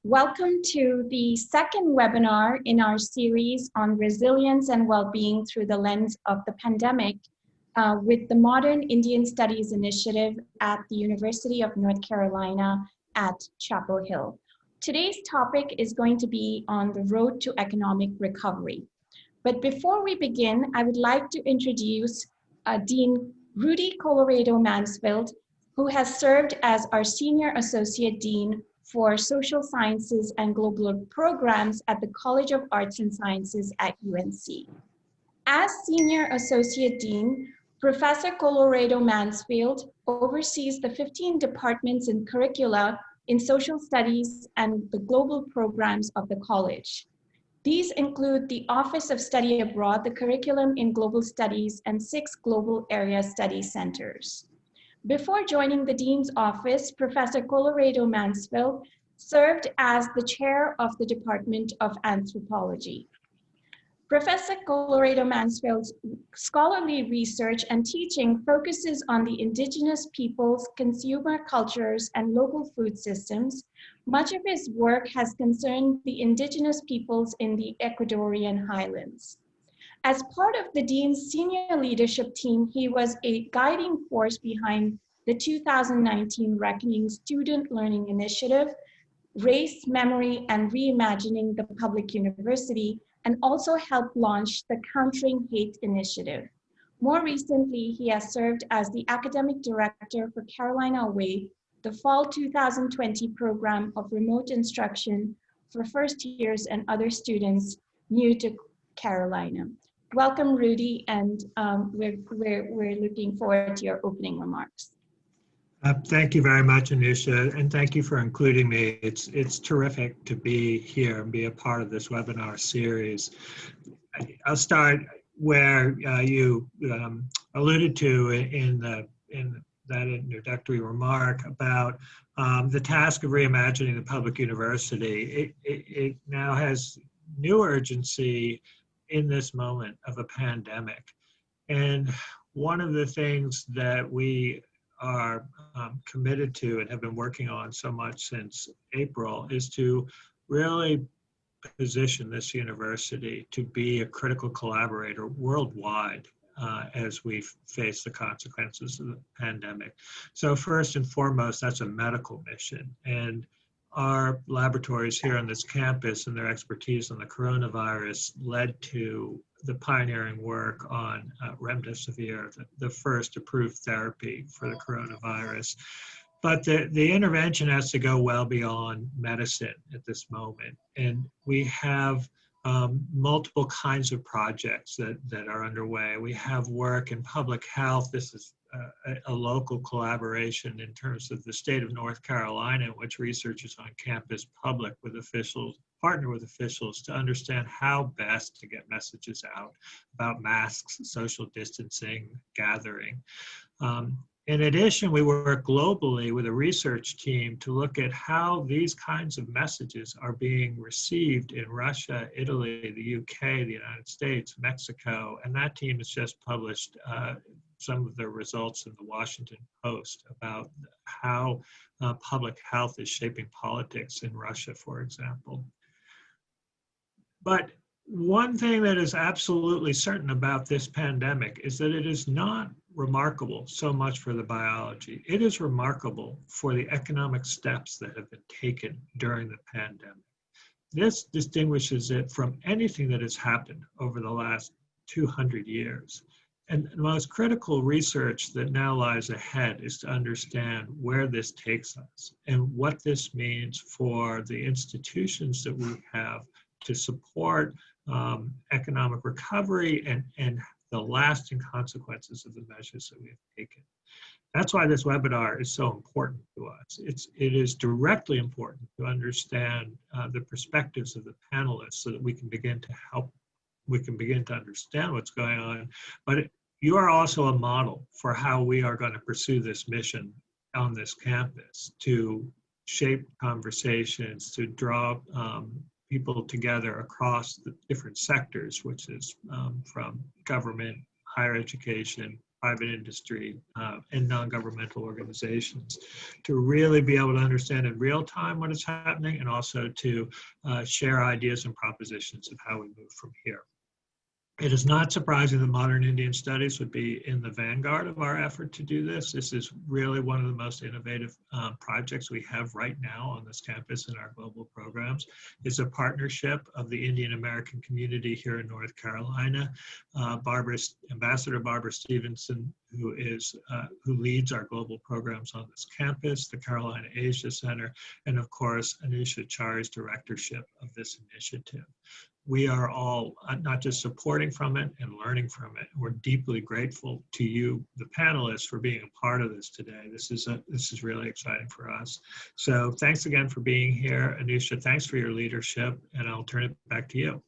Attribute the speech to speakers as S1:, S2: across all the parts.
S1: Welcome to the second webinar in our series on resilience and well-being through the lens of the pandemic with the Modern Indian Studies Initiative at the University of North Carolina at Chapel Hill. Today's topic is going to be on the road to economic recovery. But before we begin, I would like to introduce Dean Rudy Colorado Mansfield, who has served as our Senior Associate Dean for Social Sciences and Global Programs at the College of Arts and Sciences at UNC. As Senior Associate Dean, Professor Colorado Mansfield oversees the 15 departments and curricula in social studies and the global programs of the college. These include the Office of Study Abroad, the curriculum in global studies, and 6 global area study centers. Before joining the Dean's office, Professor Colorado Mansfield served as the chair of the Department of Anthropology. Professor Colorado Mansfield's scholarly research and teaching focuses on the indigenous peoples, consumer cultures, and local food systems. Much of his work has concerned the indigenous peoples in the Ecuadorian highlands. As part of the Dean's senior leadership team, he was a guiding force behind the 2019 Reckoning Student Learning Initiative, Race, Memory, and Reimagining the Public University, and also helped launch the Countering Hate Initiative. More recently, he has served as the academic director for Carolina Away, the fall 2020 program of remote instruction for first years and other students new to Carolina. Welcome, Rudy, and we're looking forward to your opening remarks.
S2: Thank you very much, Anusha, and thank you for including me. It's terrific to be here and be a part of this webinar series. I'll start where you alluded to in that introductory remark about the task of reimagining the public university. It now has new urgency in this moment of a pandemic. And one of the things that we are committed to and have been working on so much since April is to really position this university to be a critical collaborator worldwide as we face the consequences of the pandemic. So first and foremost, that's a medical mission. And our laboratories here on this campus and their expertise on the coronavirus led to the pioneering work on remdesivir, the first approved therapy for the coronavirus. But the intervention has to go well beyond medicine at this moment. And we have multiple kinds of projects that are underway. We have work in public health. This is a local collaboration in terms of the state of North Carolina, in which researchers on campus partner with officials to understand how best to get messages out about masks, social distancing, gathering. In addition, we work globally with a research team to look at how these kinds of messages are being received in Russia, Italy, the UK, the United States, Mexico, and that team has just published some of the results in the Washington Post about how public health is shaping politics in Russia, for example. But one thing that is absolutely certain about this pandemic is that it is not remarkable so much for the biology. It is remarkable for the economic steps that have been taken during the pandemic. This distinguishes it from anything that has happened over the last 200 years. And the most critical research that now lies ahead is to understand where this takes us and what this means for the institutions that we have to support economic recovery and the lasting consequences of the measures that we have taken. That's why this webinar is so important to us. It is directly important to understand the perspectives of the panelists so that we can begin to understand what's going on. But you are also a model for how we are going to pursue this mission on this campus to shape conversations, to draw people together across the different sectors, which is from government, higher education, private industry, and non-governmental organizations to really be able to understand in real time what is happening, and also to share ideas and propositions of how we move from here. It is not surprising that modern Indian studies would be in the vanguard of our effort to do this. This is really one of the most innovative projects we have right now on this campus in our global programs. It's a partnership of the Indian American community here in North Carolina. Ambassador Barbara Stevenson, who leads our global programs on this campus, the Carolina Asia Center, and of course, Anusha Chari's directorship of this initiative. We are all not just supporting from it and learning from it. We're deeply grateful to you, the panelists, for being a part of this today. This is really exciting for us. So thanks again for being here. Anusha, thanks for your leadership, and I'll turn it back to you.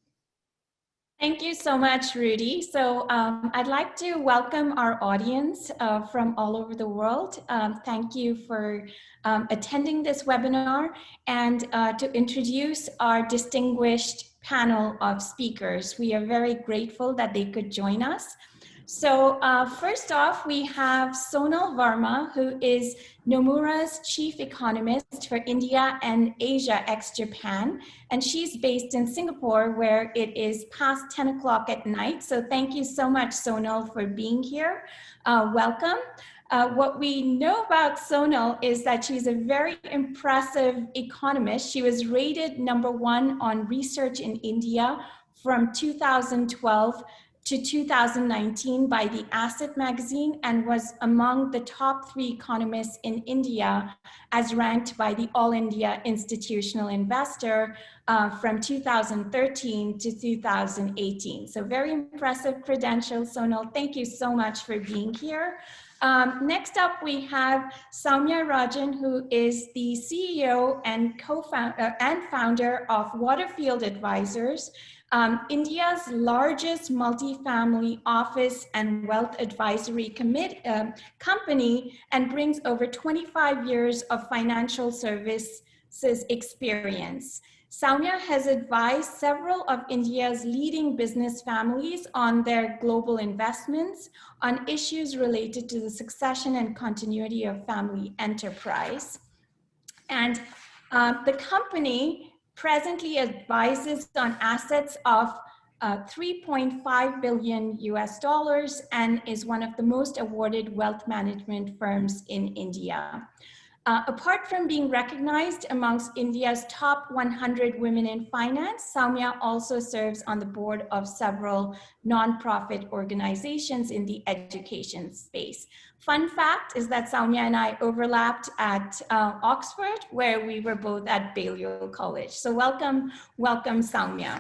S1: Thank you so much, Rudy. So I'd like to welcome our audience from all over the world. Thank you for attending this webinar, and to introduce our distinguished panel of speakers. We are very grateful that they could join us. So first off, we have Sonal Verma, who is Nomura's chief economist for India and Asia ex-Japan. And she's based in Singapore, where it is past 10 o'clock at night. So thank you so much, Sonal, for being here. Welcome. What we know about Sonal is that she's a very impressive economist. She was rated #1 on research in India from 2012 to 2019 by the Asset magazine, and was among the top 3 economists in India as ranked by the All India Institutional Investor from 2013 to 2018. So very impressive credentials, Sonal. Thank you so much for being here. Next up, we have Soumya Rajan, who is the CEO and co-founder and founder of Waterfield Advisors, India's largest multifamily office and wealth advisory company, and brings over 25 years of financial services experience. Soumya has advised several of India's leading business families on their global investments, on issues related to the succession and continuity of family enterprise. And the company presently advises on assets of $3.5 billion US, and is one of the most awarded wealth management firms in India. Apart from being recognized amongst India's top 100 women in finance, Soumya also serves on the board of several nonprofit organizations in the education space. Fun fact is that Soumya and I overlapped at Oxford, where we were both at Balliol College. So welcome, Soumya.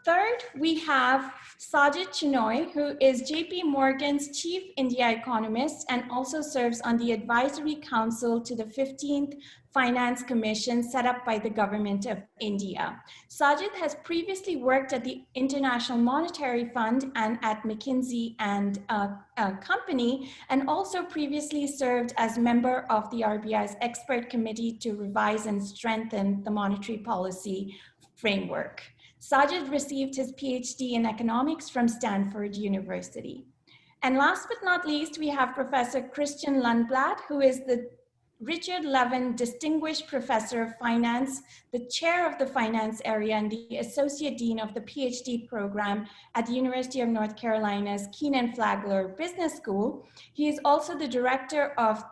S1: Third, we have Sajid Chinoy, who is JP Morgan's chief India economist and also serves on the advisory council to the 15th Finance Commission set up by the government of India. Sajid has previously worked at the International Monetary Fund and at McKinsey and Company, and also previously served as member of the RBI's expert committee to revise and strengthen the monetary policy framework. Sajid received his PhD in economics from Stanford University. And last but not least, we have Professor Christian Lundblad, who is the Richard Levin Distinguished Professor of Finance, the chair of the finance area, and the associate dean of the PhD program at the University of North Carolina's Keenan Flagler Business School. He is also the director of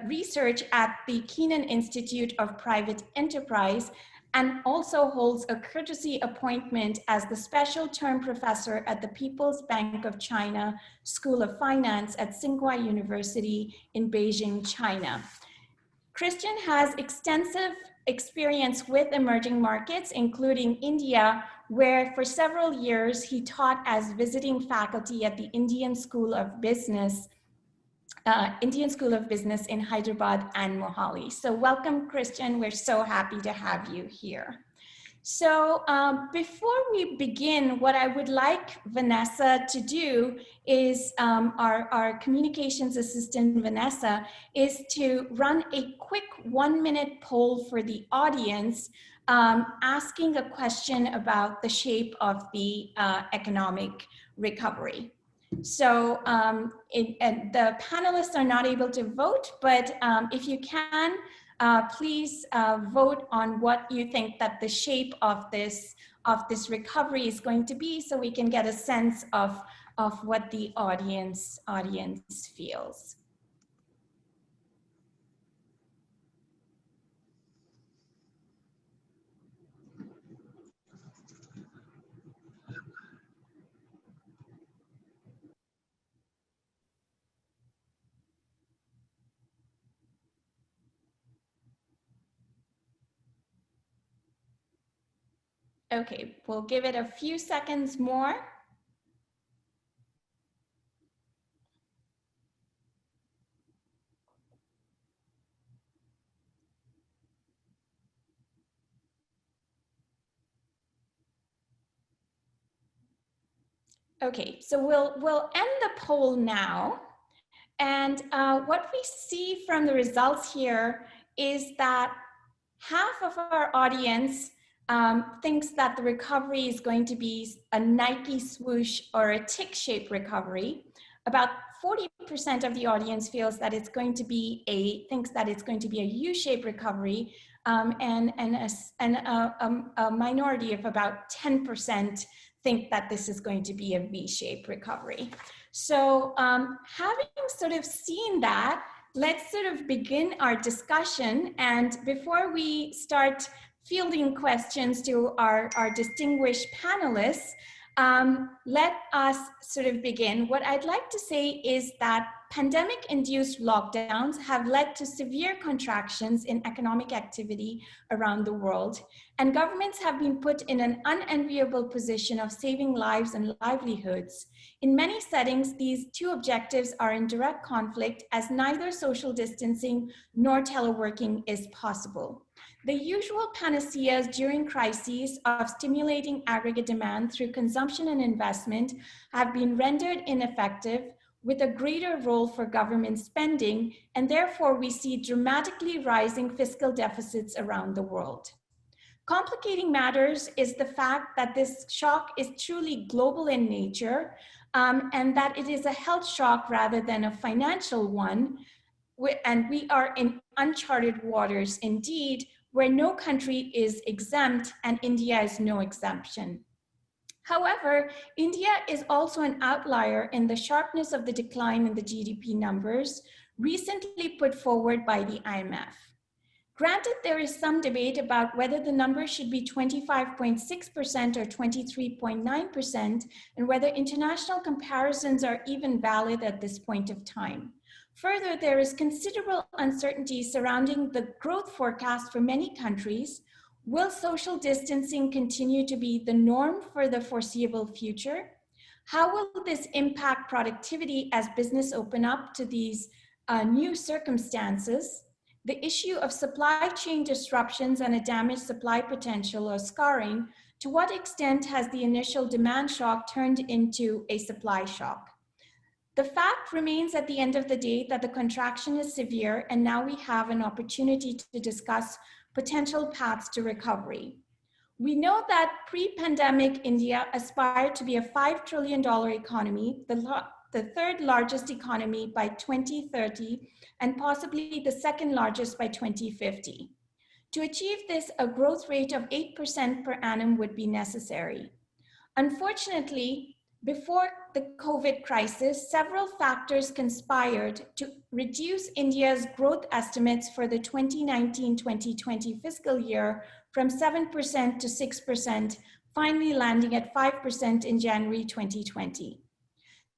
S1: research at the Keenan Institute of Private Enterprise, and also holds a courtesy appointment as the special term professor at the People's Bank of China School of Finance at Tsinghua University in Beijing, China. Christian has extensive experience with emerging markets, including India, where for several years he taught as visiting faculty at the Indian School of Business in Hyderabad and Mohali. So welcome, Christian. We're so happy to have you here. So before we begin, what I would like Vanessa to do is, our communications assistant, Vanessa, is to run a quick 1-minute poll for the audience, asking a question about the shape of the economic recovery. So the panelists are not able to vote, but if you can, please vote on what you think that the shape of this recovery is going to be, so we can get a sense of what the audience feels. Okay, we'll give it a few seconds more. Okay, so we'll end the poll now. And what we see from the results here is that half of our audience thinks that the recovery is going to be a Nike swoosh or a tick-shaped recovery. About 40% of the audience feels that it's going to be thinks that it's going to be a U-shaped recovery, and a minority of about 10% think that this is going to be a V-shaped recovery. So having sort of seen that, let's sort of begin our discussion. And before we start fielding questions to our distinguished panelists, let us sort of begin. What I'd like to say is that pandemic-induced lockdowns have led to severe contractions in economic activity around the world, and governments have been put in an unenviable position of saving lives and livelihoods. In many settings, these two objectives are in direct conflict, as neither social distancing nor teleworking is possible. The usual panaceas during crises of stimulating aggregate demand through consumption and investment have been rendered ineffective, with a greater role for government spending, and therefore we see dramatically rising fiscal deficits around the world. Complicating matters is the fact that this shock is truly global in nature, and that it is a health shock rather than a financial one. And we are in uncharted waters indeed, where no country is exempt, and India is no exemption. However, India is also an outlier in the sharpness of the decline in the GDP numbers recently put forward by the IMF. Granted, there is some debate about whether the number should be 25.6% or 23.9%, and whether international comparisons are even valid at this point of time. Further, there is considerable uncertainty surrounding the growth forecast for many countries. Will social distancing continue to be the norm for the foreseeable future? How will this impact productivity as business open up to these new circumstances? The issue of supply chain disruptions and a damaged supply potential or scarring, to what extent has the initial demand shock turned into a supply shock? The fact remains at the end of the day that the contraction is severe, and now we have an opportunity to discuss potential paths to recovery. We know that pre-pandemic India aspired to be a $5 trillion economy, the third largest economy by 2030, and possibly the second largest by 2050. To achieve this, a growth rate of 8% per annum would be necessary. Unfortunately, before the COVID crisis, several factors conspired to reduce India's growth estimates for the 2019-2020 fiscal year from 7% to 6%, finally landing at 5% in January 2020.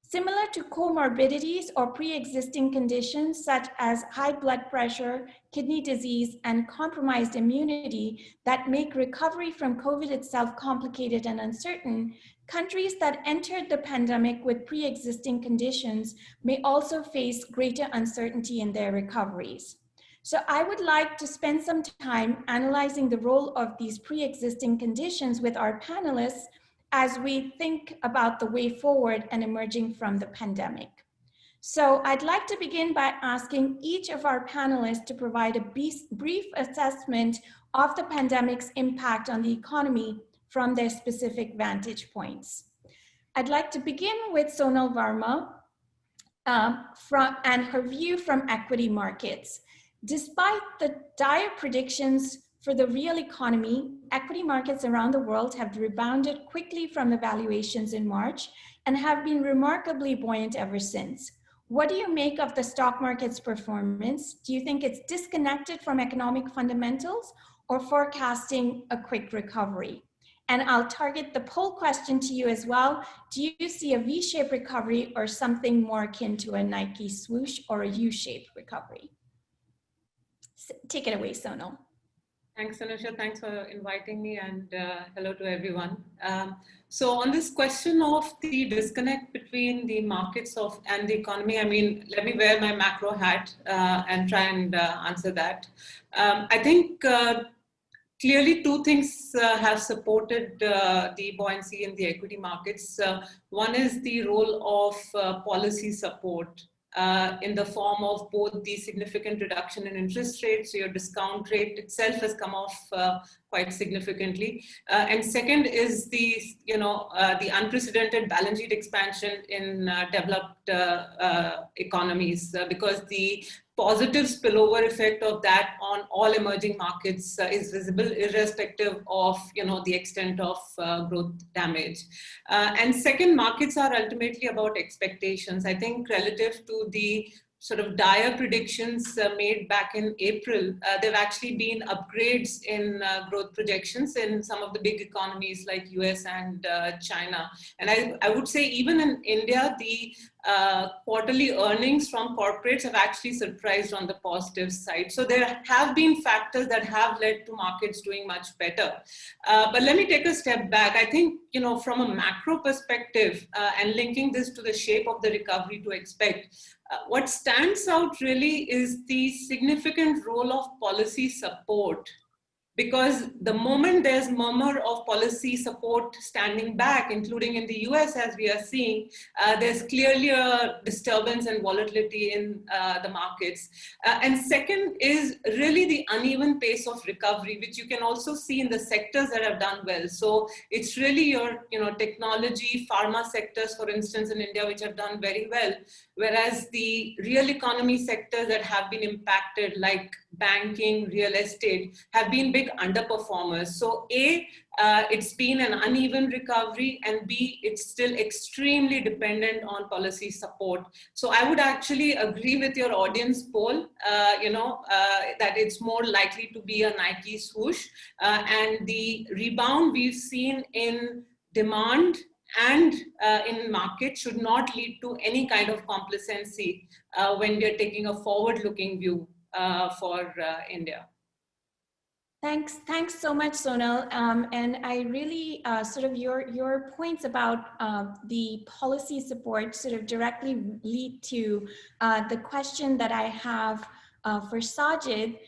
S1: Similar to comorbidities or pre-existing conditions such as high blood pressure, kidney disease, and compromised immunity that make recovery from COVID itself complicated and uncertain, countries that entered the pandemic with pre-existing conditions may also face greater uncertainty in their recoveries. So I would like to spend some time analyzing the role of these pre-existing conditions with our panelists as we think about the way forward and emerging from the pandemic. So I'd like to begin by asking each of our panelists to provide a brief assessment of the pandemic's impact on the economy from their specific vantage points. I'd like to begin with Sonal Varma and her view from equity markets. Despite the dire predictions for the real economy, equity markets around the world have rebounded quickly from the valuations in March and have been remarkably buoyant ever since. What do you make of the stock market's performance? Do you think it's disconnected from economic fundamentals or forecasting a quick recovery? And I'll target the poll question to you as well. Do you see a V-shaped recovery or something more akin to a Nike swoosh or a U-shaped recovery? Take it away, Sonal.
S3: Thanks, Anusha. Thanks for inviting me, and hello to everyone. So on this question of the disconnect between the markets and the economy, I mean, let me wear my macro hat and try and answer that. I think clearly two things have supported the buoyancy in the equity markets. One is the role of policy support. In the form of both the significant reduction in interest rates, so your discount rate itself has come off quite significantly. And second is the unprecedented balance sheet expansion in developed economies, because the positive spillover effect of that on all emerging markets is visible irrespective of the extent of growth damage. And second, markets are ultimately about expectations. I think relative to the sort of dire predictions made back in April, there have actually been upgrades in growth projections in some of the big economies like US and China. And I would say even in India, the quarterly earnings from corporates have actually surprised on the positive side. So there have been factors that have led to markets doing much better. But let me take a step back. I think, from a macro perspective and linking this to the shape of the recovery to expect, what stands out really is the significant role of policy support. Because the moment there's murmur of policy support standing back, including in the US as we are seeing, there's clearly a disturbance and volatility in the markets. And second is really the uneven pace of recovery, which you can also see in the sectors that have done well. So it's really your technology, pharma sectors, for instance, in India, which have done very well. Whereas the real economy sectors that have been impacted, like banking, real estate, have been big underperformers. So A, it's been an uneven recovery, and B, it's still extremely dependent on policy support. So I would actually agree with your audience poll, that it's more likely to be a Nike swoosh. And the rebound we've seen in demand and in market should not lead to any kind of complacency when we're taking a forward-looking view for India.
S1: Thanks so much, Sonal. And I really sort of your points about the policy support sort of directly lead to the question that I have for Sajid.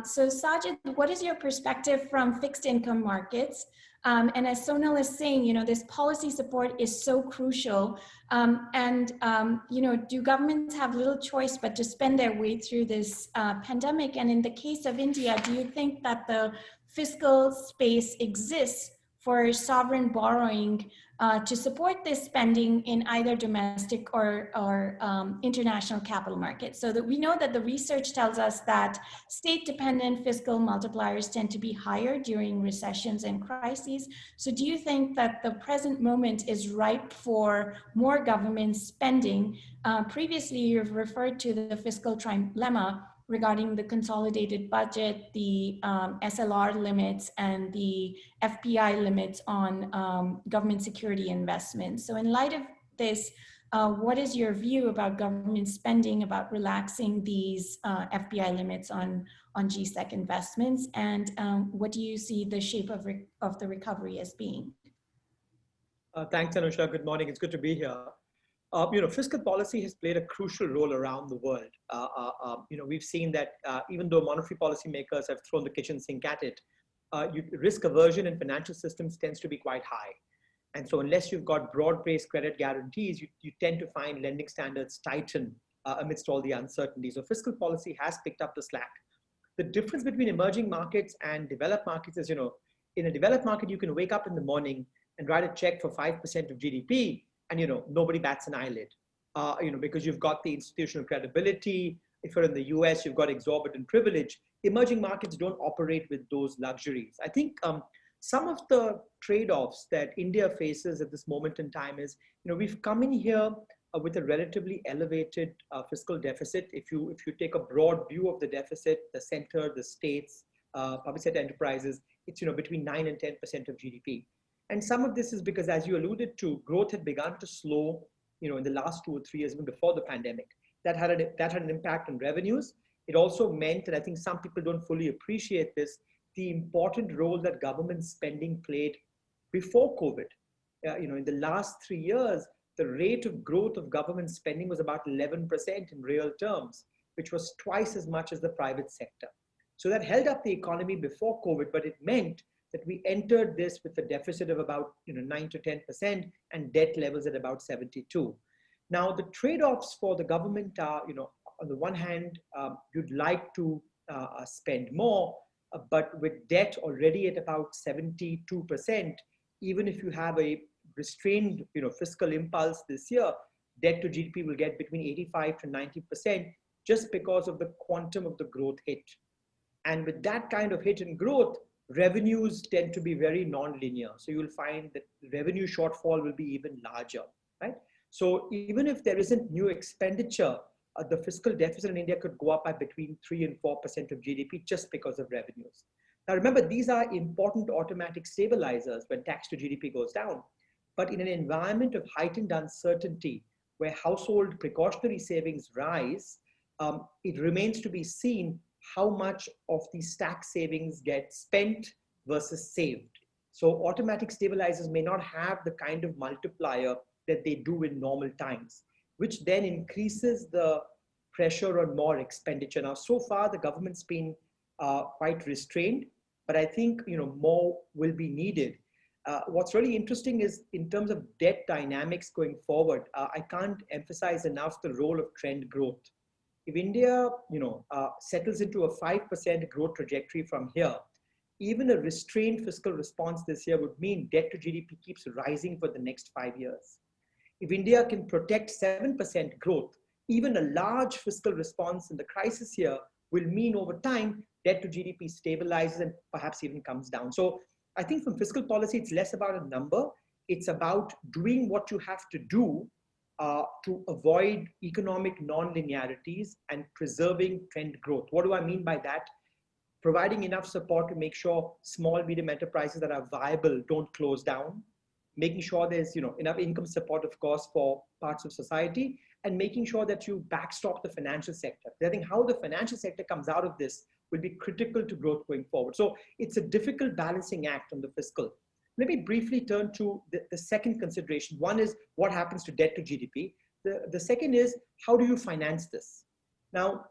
S1: So Sajid, what is your perspective from fixed income markets? And as Sonal is saying, this policy support is so crucial. Do governments have little choice but to spend their way through this pandemic? And in the case of India, do you think that the fiscal space exists for sovereign borrowing to support this spending in either domestic or international capital markets? So that we know that the research tells us that state-dependent fiscal multipliers tend to be higher during recessions and crises. So do you think that the present moment is ripe for more government spending? Previously, you've referred to the fiscal trilemma regarding the consolidated budget, the SLR limits, and the FPI limits on government security investments. So in light of this, what is your view about government spending, about relaxing these FPI limits on GSEC investments, and what do you see the shape of the recovery as being?
S4: Thanks, Anusha. Good morning. It's good to be here. Fiscal policy has played a crucial role around the world. We've seen that even though monetary policymakers have thrown the kitchen sink at it, risk aversion in financial systems tends to be quite high. And so unless you've got broad-based credit guarantees, you tend to find lending standards tighten amidst all the uncertainty. So fiscal policy has picked up the slack. The difference between emerging markets and developed markets is, in a developed market, you can wake up in the morning and write a check for 5% of GDP, and nobody bats an eyelid, because you've got the institutional credibility. If you're in the US, you've got exorbitant privilege. Emerging markets don't operate with those luxuries. I think some of the trade-offs that India faces at this moment in time is, we've come in here with a relatively elevated fiscal deficit. If you take a broad view of the deficit, the center, the states, public sector enterprises, it's between 9 and 10% of GDP. And some of this is because, as you alluded to, growth had begun to slow, in the last 2 or 3 years, even before the pandemic. That had an impact on revenues. It also meant, and I think some people don't fully appreciate this, the important role that government spending played before COVID. In the last 3 years, the rate of growth of government spending was about 11% in real terms, which was twice as much as the private sector. So that held up the economy before COVID, but it meant that we entered this with a deficit of about 9 to 10% and debt levels at about 72. Now, the trade-offs for the government are, on the one hand, you'd like to spend more, but with debt already at about 72%, even if you have a restrained, fiscal impulse this year, debt to GDP will get between 85 to 90% just because of the quantum of the growth hit. And with that kind of hit in growth, revenues tend to be very non-linear. So you'll find that revenue shortfall will be even larger, right? So even if there isn't new expenditure, the fiscal deficit in India could go up by between 3 and 4% of GDP just because of revenues. Now remember, these are important automatic stabilizers when tax to GDP goes down. But in an environment of heightened uncertainty, where household precautionary savings rise, it remains to be seen how much of these tax savings get spent versus saved. So automatic stabilizers may not have the kind of multiplier that they do in normal times, which then increases the pressure on more expenditure. Now, so far, the government's been quite restrained, but I think more will be needed. What's really interesting is in terms of debt dynamics going forward, I can't emphasize enough the role of trend growth. If India, settles into a 5% growth trajectory from here, even a restrained fiscal response this year would mean debt to GDP keeps rising for the next 5 years. If India can protect 7% growth, even a large fiscal response in the crisis year will mean over time, debt to GDP stabilizes and perhaps even comes down. So I think from fiscal policy, it's less about a number. It's about doing what you have to do to avoid economic non-linearities and preserving trend growth. What do I mean by that? Providing enough support to make sure small, medium enterprises that are viable don't close down, making sure there's enough income support, of course, for parts of society, and making sure that you backstop the financial sector. I think how the financial sector comes out of this will be critical to growth going forward. So it's a difficult balancing act on the fiscal. Let me briefly turn to the second consideration. One is what happens to debt to GDP. The second is how do you finance this? Now,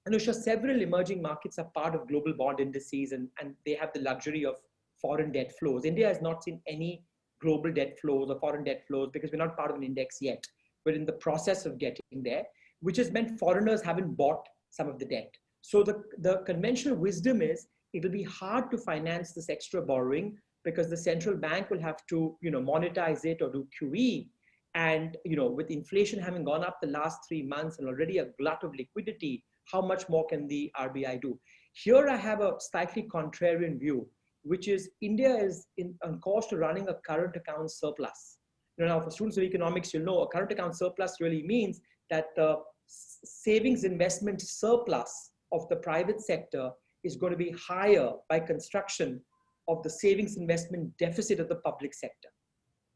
S4: Anusha, several emerging markets are part of global bond indices and they have the luxury of foreign debt flows. India has not seen any global debt flows or foreign debt flows because we're not part of an index yet. We're in the process of getting there, which has meant foreigners haven't bought some of the debt. So the conventional wisdom is it'll be hard to finance this extra borrowing because the central bank will have to monetize it or do QE. And with inflation having gone up the last 3 months and already a glut of liquidity, how much more can the RBI do? Here I have a slightly contrarian view, which is India is on course to running a current account surplus. Now for students of economics, you'll know a current account surplus really means that the savings investment surplus of the private sector is going to be higher by construction of the savings investment deficit of the public sector.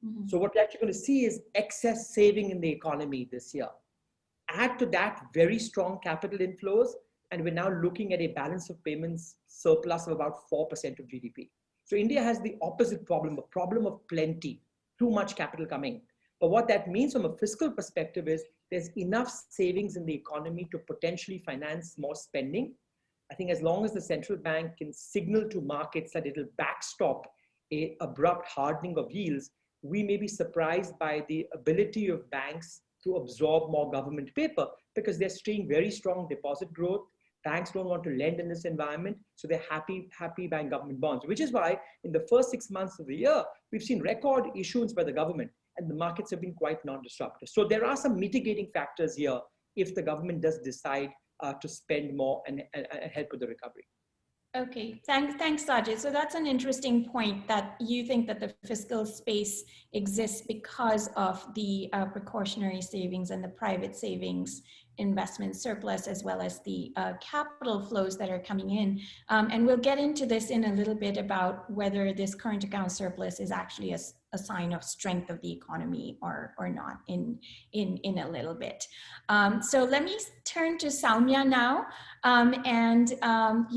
S4: Mm-hmm. So what we're actually going to see is excess saving in the economy this year. Add to that very strong capital inflows, and we're now looking at a balance of payments surplus of about 4% of GDP. So India has the opposite problem, a problem of plenty, too much capital coming. But what that means from a fiscal perspective is there's enough savings in the economy to potentially finance more spending. I think as long as the central bank can signal to markets that it'll backstop an abrupt hardening of yields, we may be surprised by the ability of banks to absorb more government paper because they're seeing very strong deposit growth. Banks don't want to lend in this environment, so they're happy buying government bonds, which is why in the first 6 months of the year, we've seen record issuance by the government and the markets have been quite non-disruptive. So there are some mitigating factors here if the government does decide to spend more and help with the recovery.
S1: Okay, thanks, Sajid. So that's an interesting point, that you think that the fiscal space exists because of the precautionary savings and the private savings investment surplus, as well as the capital flows that are coming in. And we'll get into this in a little bit about whether this current account surplus is actually a sign of strength of the economy or not in a little bit. So let me turn to Soumya now.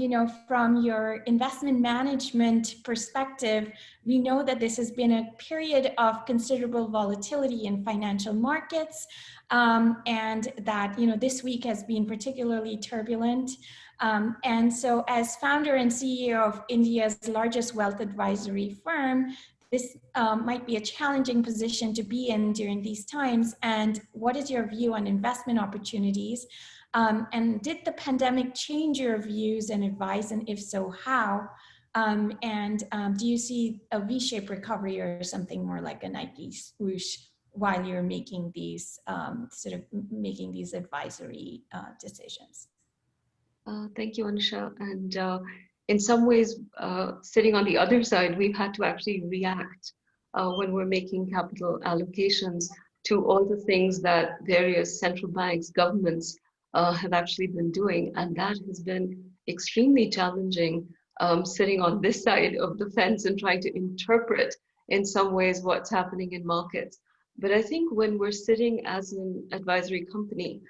S1: You know, from your investment management perspective, we know that this has been a period of considerable volatility in financial markets, and that, you know, this week has been particularly turbulent. And so as founder and CEO of India's largest wealth advisory firm, this might be a challenging position to be in during these times. And what is your view on investment opportunities? And did the pandemic change your views and advice? And if so, how? Do you see a V-shaped recovery or something more like a Nike swoosh while you're making these making these advisory decisions?
S5: Thank you, Anusha. And in some ways, sitting on the other side, we've had to actually react when we're making capital allocations to all the things that various central banks, governments have actually been doing. And that has been extremely challenging, sitting on this side of the fence and trying to interpret in some ways what's happening in markets. But I think when we're sitting as an advisory company,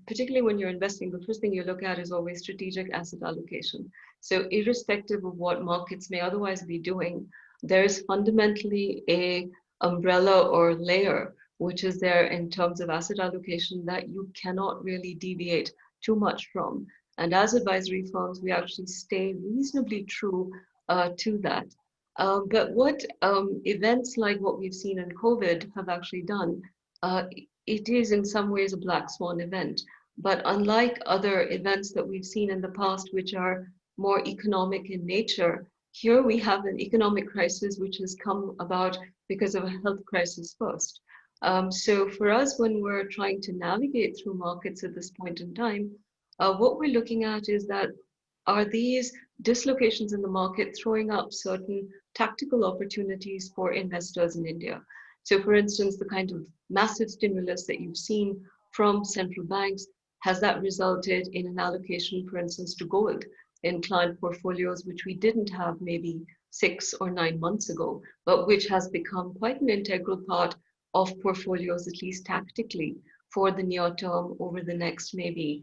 S5: particularly when you're investing, the first thing you look at is always strategic asset allocation. So irrespective of what markets may otherwise be doing, there is fundamentally a umbrella or layer which is there in terms of asset allocation that you cannot really deviate too much from. And as advisory firms, we actually stay reasonably true to that. But what events like what we've seen in COVID have actually done, it is in some ways a black swan event. But unlike other events that we've seen in the past, which are more economic in nature, here we have an economic crisis which has come about because of a health crisis first. So for us, when we're trying to navigate through markets at this point in time, what we're looking at is that, are these dislocations in the market throwing up certain tactical opportunities for investors in India? So for instance, the kind of massive stimulus that you've seen from central banks, has that resulted in an allocation, for instance, to gold in client portfolios, which we didn't have maybe 6 or 9 months ago, but which has become quite an integral part of portfolios, at least tactically, for the near term over the next maybe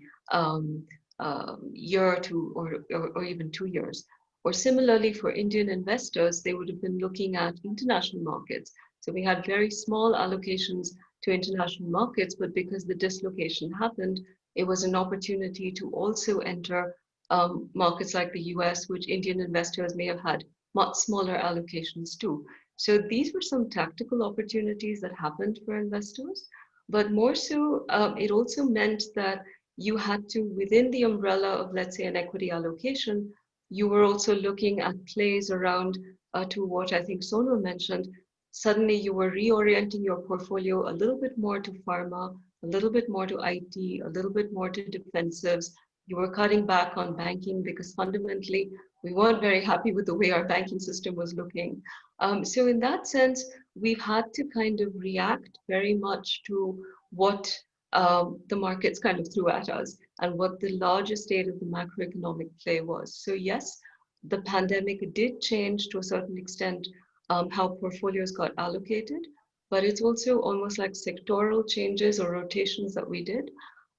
S5: year or two, or even 2 years. Or similarly for Indian investors, they would have been looking at international markets. So we had very small allocations to international markets, but because the dislocation happened, it was an opportunity to also enter markets like the US, which Indian investors may have had much smaller allocations to. So these were some tactical opportunities that happened for investors, but more so, it also meant that you had to, within the umbrella of, let's say, an equity allocation, you were also looking at plays around to what I think Sonal mentioned. Suddenly you were reorienting your portfolio a little bit more to pharma, a little bit more to IT, a little bit more to defensives. You were cutting back on banking because fundamentally we weren't very happy with the way our banking system was looking. So in that sense, we've had to kind of react very much to what the markets kind of threw at us and what the larger state of the macroeconomic play was. So yes, the pandemic did change to a certain extent how portfolios got allocated, but it's also almost like sectoral changes or rotations that we did.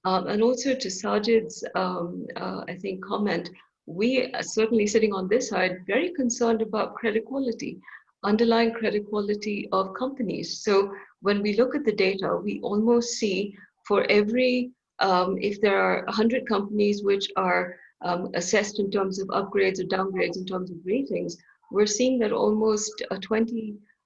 S5: And also to Sajid's, I think, comment, we are certainly sitting on this side, very concerned about credit quality, underlying credit quality of companies. So when we look at the data, we almost see for every, if there are 100 companies which are assessed in terms of upgrades or downgrades in terms of ratings, we're seeing that almost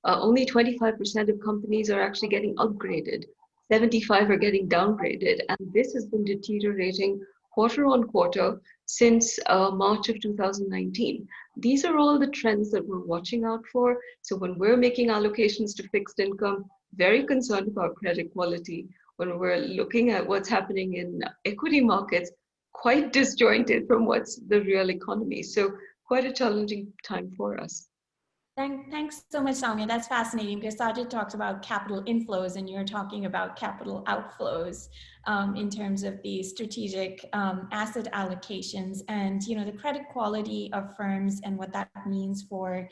S5: only 25% of companies are actually getting upgraded. 75 are getting downgraded, and this has been deteriorating quarter on quarter since March of 2019. These are all the trends that we're watching out for. So when we're making allocations to fixed income, very concerned about credit quality. When we're looking at what's happening in equity markets, quite disjointed from what's the real economy. So quite a challenging time for us.
S1: Thanks so much, Soumya. That's fascinating because Sajid talks about capital inflows and you're talking about capital outflows in terms of the strategic asset allocations and, you know, the credit quality of firms and what that means for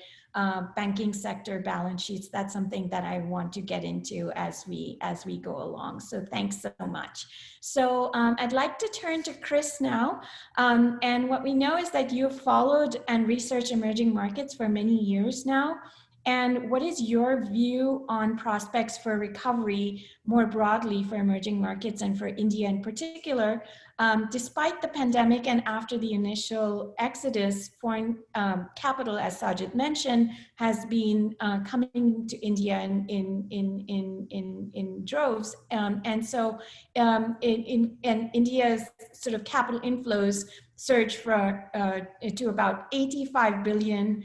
S1: banking sector balance sheets. That's something that I want to get into as we go along. So thanks so much. So I'd like to turn to Chris now. And what we know is that you've followed and researched emerging markets for many years now. And what is your view on prospects for recovery more broadly for emerging markets and for India in particular? Despite the pandemic and after the initial exodus, foreign capital, as Sajid mentioned, has been coming to India in droves. And so in India's sort of capital inflows surged to about 85 billion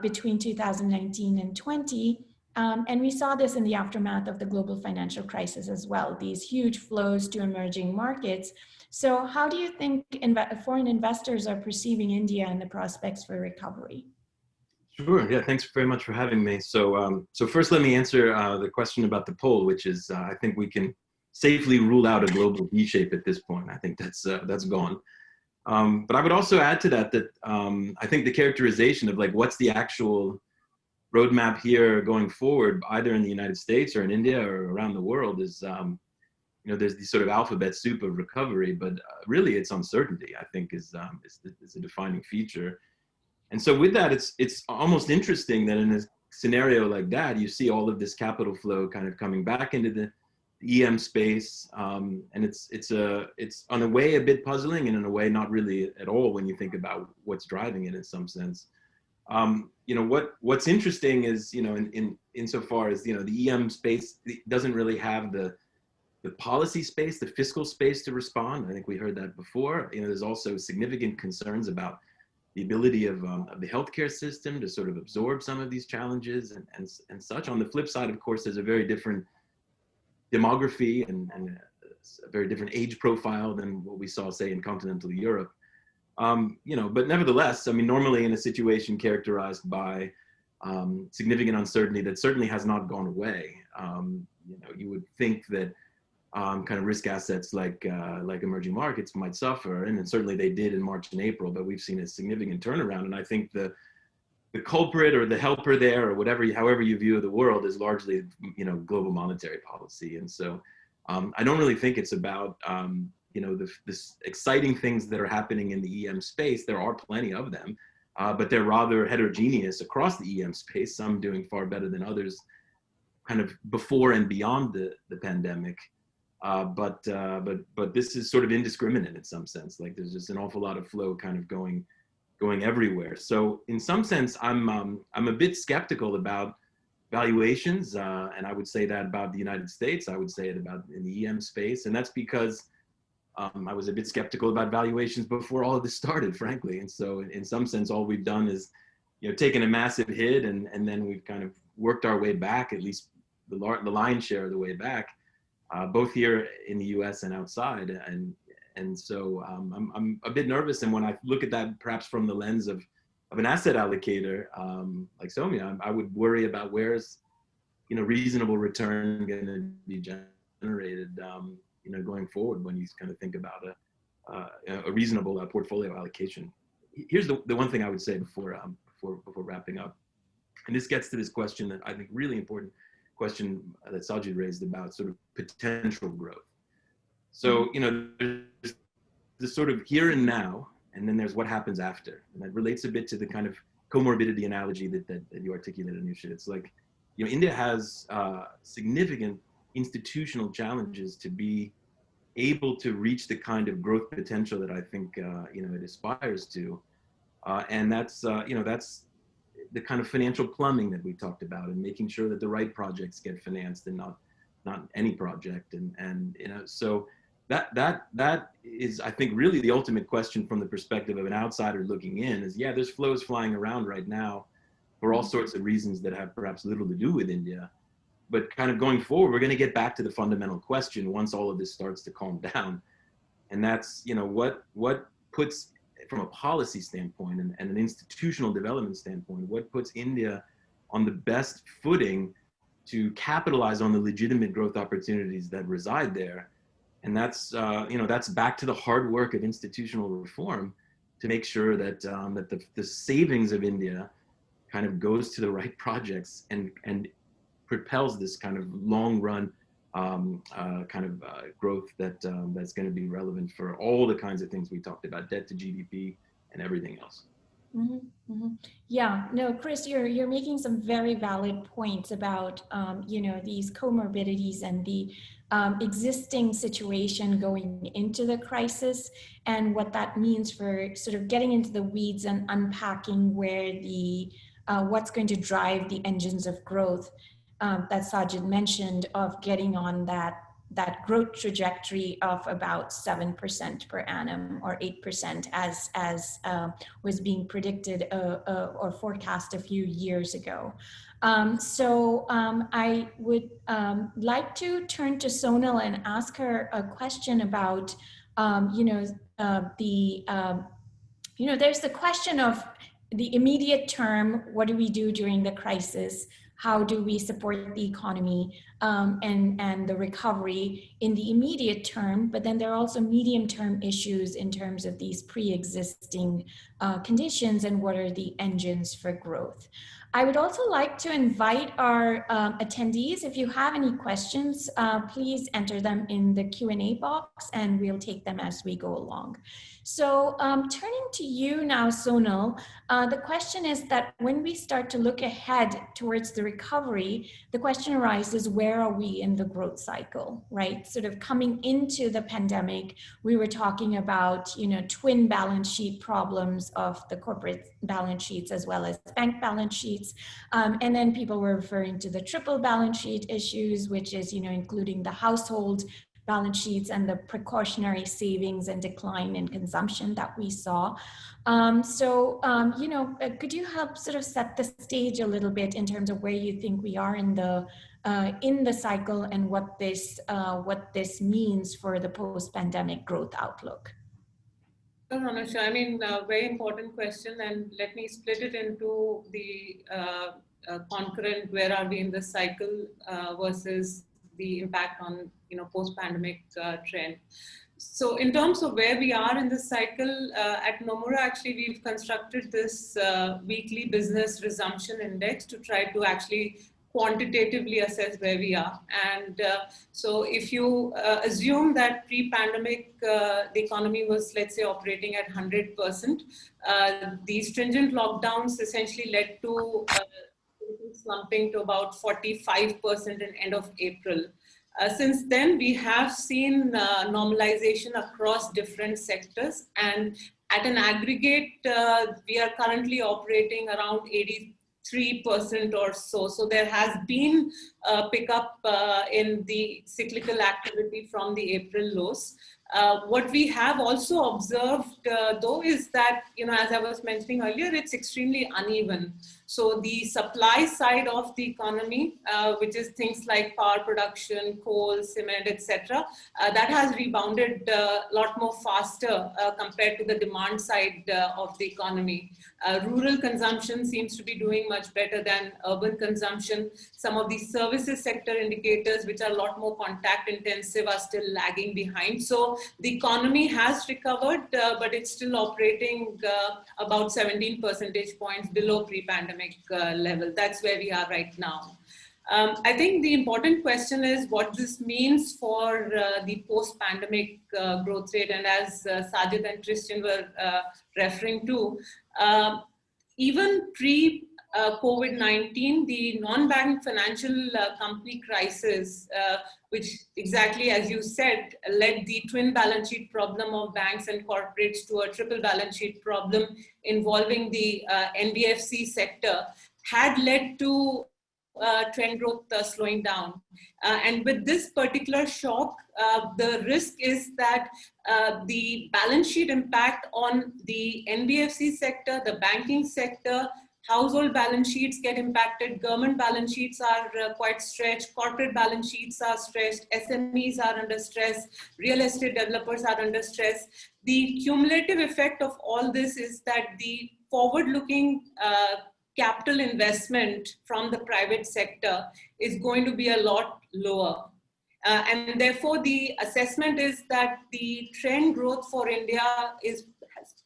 S1: between 2019 and 20. And we saw this in the aftermath of the global financial crisis as well, these huge flows to emerging markets. So how do you think foreign investors are perceiving India and the prospects for recovery?
S6: Sure, yeah, thanks very much for having me. So, so first let me answer the question about the poll, which is, I think we can safely rule out a global V-shape at this point. I think that's gone. But I would also add to that I think the characterization of like what's the actual roadmap here going forward, either in the United States or in India or around the world, is you know, there's the sort of alphabet soup of recovery, but really it's uncertainty, I think, is a defining feature. And so with that, it's almost interesting that in a scenario like that, you see all of this capital flow kind of coming back into the EM space, and it's on a way a bit puzzling, and in a way not really at all when you think about what's driving it in some sense. You know, what's interesting is, you know, insofar as, you know, the EM space doesn't really have the policy space, the fiscal space to respond. I think we heard that before. You know, there's also significant concerns about the ability of the healthcare system to sort of absorb some of these challenges and such. On the flip side, of course, there's a very different demography and a very different age profile than what we saw, say, in continental Europe. You know, but nevertheless, I mean, normally in a situation characterized by significant uncertainty that certainly has not gone away, you know, you would think that kind of risk assets like emerging markets might suffer, and certainly they did in March and April, but we've seen a significant turnaround. And I think the culprit or the helper there, or however you view the world, is largely, you know, global monetary policy. And so I don't really think it's about, you know, this exciting things that are happening in the EM space. There are plenty of them, but they're rather heterogeneous across the EM space, some doing far better than others kind of before and beyond the pandemic. But this is sort of indiscriminate in some sense. Like there's just an awful lot of flow kind of going everywhere. So in some sense, I'm a bit skeptical about valuations, and I would say that about the United States. I would say it about in the EM space, and that's because I was a bit skeptical about valuations before all of this started, frankly. And so in some sense, all we've done is, you know, taken a massive hit, and then we've kind of worked our way back, at least the lion's share of the way back, both here in the US and outside. And so I'm a bit nervous. And when I look at that, perhaps from the lens of an asset allocator like Soumya, I would worry about where's, you know, reasonable return going to be generated, you know, going forward when you kind of think about a reasonable portfolio allocation. Here's the one thing I would say before wrapping up, and this gets to this question that I think really important question that Sajid raised about sort of potential growth. So, you know, there's this sort of here and now, and then there's what happens after. And that relates a bit to the kind of comorbidity analogy that you articulated, Anusha. It's like, you know, India has significant institutional challenges to be able to reach the kind of growth potential that I think, you know, it aspires to. And that's, you know, that's the kind of financial plumbing that we talked about, and making sure that the right projects get financed and not any project. And you know, so that is, I think, really the ultimate question from the perspective of an outsider looking in is, yeah, there's flows flying around right now for all sorts of reasons that have perhaps little to do with India. But kind of going forward, we're going to get back to the fundamental question once all of this starts to calm down. And that's, what puts, from a policy standpoint and an institutional development standpoint, what puts India on the best footing to capitalize on the legitimate growth opportunities that reside there. And that's, that's back to the hard work of institutional reform to make sure that, that the savings of India kind of goes to the right projects and propels this kind of long run growth that's going to be relevant for all the kinds of things we talked about, debt to GDP and everything else.
S1: Mm-hmm, mm-hmm. Yeah, no, Chris, you're making some very valid points about these comorbidities and the existing situation going into the crisis and what that means for sort of getting into the weeds and unpacking where the what's going to drive the engines of growth that Sajid mentioned, of getting on that growth trajectory of about 7% per annum or 8% as was being predicted or forecast a few years ago. I would like to turn to Sonal and ask her a question about, there's the question of the immediate term, what do we do during the crisis? How do we support the economy and the recovery in the immediate term? But then there are also medium-term issues in terms of these pre-existing conditions and what are the engines for growth. I would also like to invite our attendees, if you have any questions, please enter them in the Q&A box and we'll take them as we go along. So turning to you now, Sonal, the question is that when we start to look ahead towards the recovery, the question arises, where are we in the growth cycle, right? Sort of coming into the pandemic, we were talking about, twin balance sheet problems of the corporate balance sheets as well as bank balance sheets. And then people were referring to the triple balance sheet issues, which is, including the household balance sheets and the precautionary savings and decline in consumption that we saw. Could you help sort of set the stage a little bit in terms of where you think we are in the cycle and what this means for the post-pandemic growth outlook?
S3: So, Anusha, very important question, and let me split it into the concurrent, where are we in the cycle versus the impact on post-pandemic trend. So in terms of where we are in the cycle, at Nomura, actually, we've constructed this weekly business resumption index to try to actually quantitatively assess where we are. And so if you assume that pre-pandemic, the economy was, let's say, operating at 100%, these stringent lockdowns essentially led to slumping to about 45% in end of April. Since then, we have seen normalization across different sectors, and at an aggregate, we are currently operating around 83% or so. So there has been a pickup in the cyclical activity from the April lows. What we have also observed, though, is that, as I was mentioning earlier, it's extremely uneven. So the supply side of the economy, which is things like power production, coal, cement, etc., that has rebounded a lot more faster compared to the demand side of the economy. Rural consumption seems to be doing much better than urban consumption. Some of the services sector indicators, which are a lot more contact intensive, are still lagging behind. So the economy has recovered, but it's still operating about 17 percentage points below pre-pandemic level. That's where we are right now. I think the important question is what this means for the post-pandemic growth rate. And as Sajid and Christian were referring to, even pre-COVID-19, the non-bank financial company crisis, which exactly as you said, led the twin balance sheet problem of banks and corporates to a triple balance sheet problem involving the NBFC sector, had led to trend growth slowing down. And with this particular shock, the risk is that the balance sheet impact on the NBFC sector, the banking sector, household balance sheets get impacted, government balance sheets are quite stretched, corporate balance sheets are stressed, SMEs are under stress, real estate developers are under stress. The cumulative effect of all this is that the forward-looking capital investment from the private sector is going to be a lot lower. And therefore, the assessment is that the trend growth for India is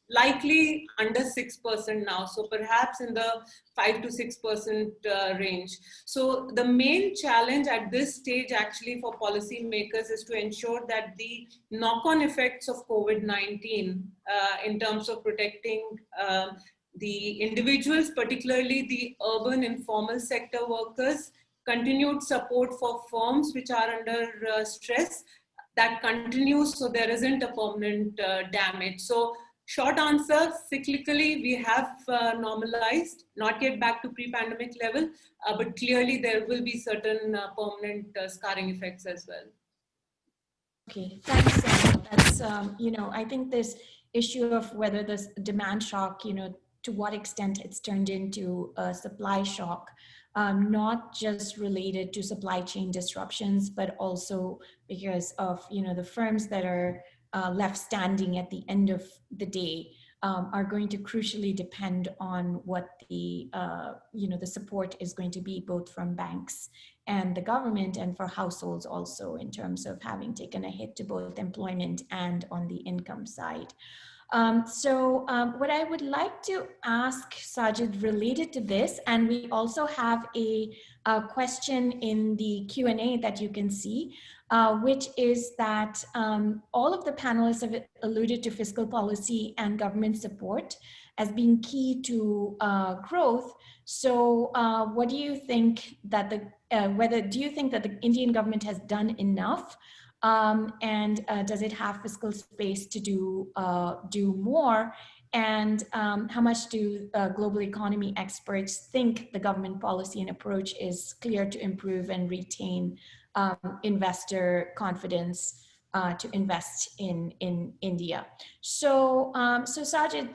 S3: likely under 6% now, so perhaps in the 5 to 6% range. So the main challenge at this stage actually for policymakers is to ensure that the knock-on effects of COVID-19 in terms of protecting the individuals, particularly the urban informal sector workers, continued support for firms which are under stress, that continues so there isn't a permanent damage. So short answer, cyclically we have normalized, not yet back to pre-pandemic level, but clearly there will be certain permanent scarring effects as well.
S1: Okay, thanks. That's, I think this issue of whether this demand shock, to what extent it's turned into a supply shock, not just related to supply chain disruptions, but also because of, the firms that are left standing at the end of the day are going to crucially depend on what the, the support is going to be both from banks and the government, and for households also in terms of having taken a hit to both employment and on the income side. What I would like to ask Sajid related to this, and we also have a question in the Q&A that you can see, which is that all of the panelists have alluded to fiscal policy and government support as being key to growth. So what do you think that do you think that the Indian government has done enough? And does it have fiscal space to do more? And how much do global economy experts think the government policy and approach is clear to improve and retain investor confidence to invest in India? So Sajid,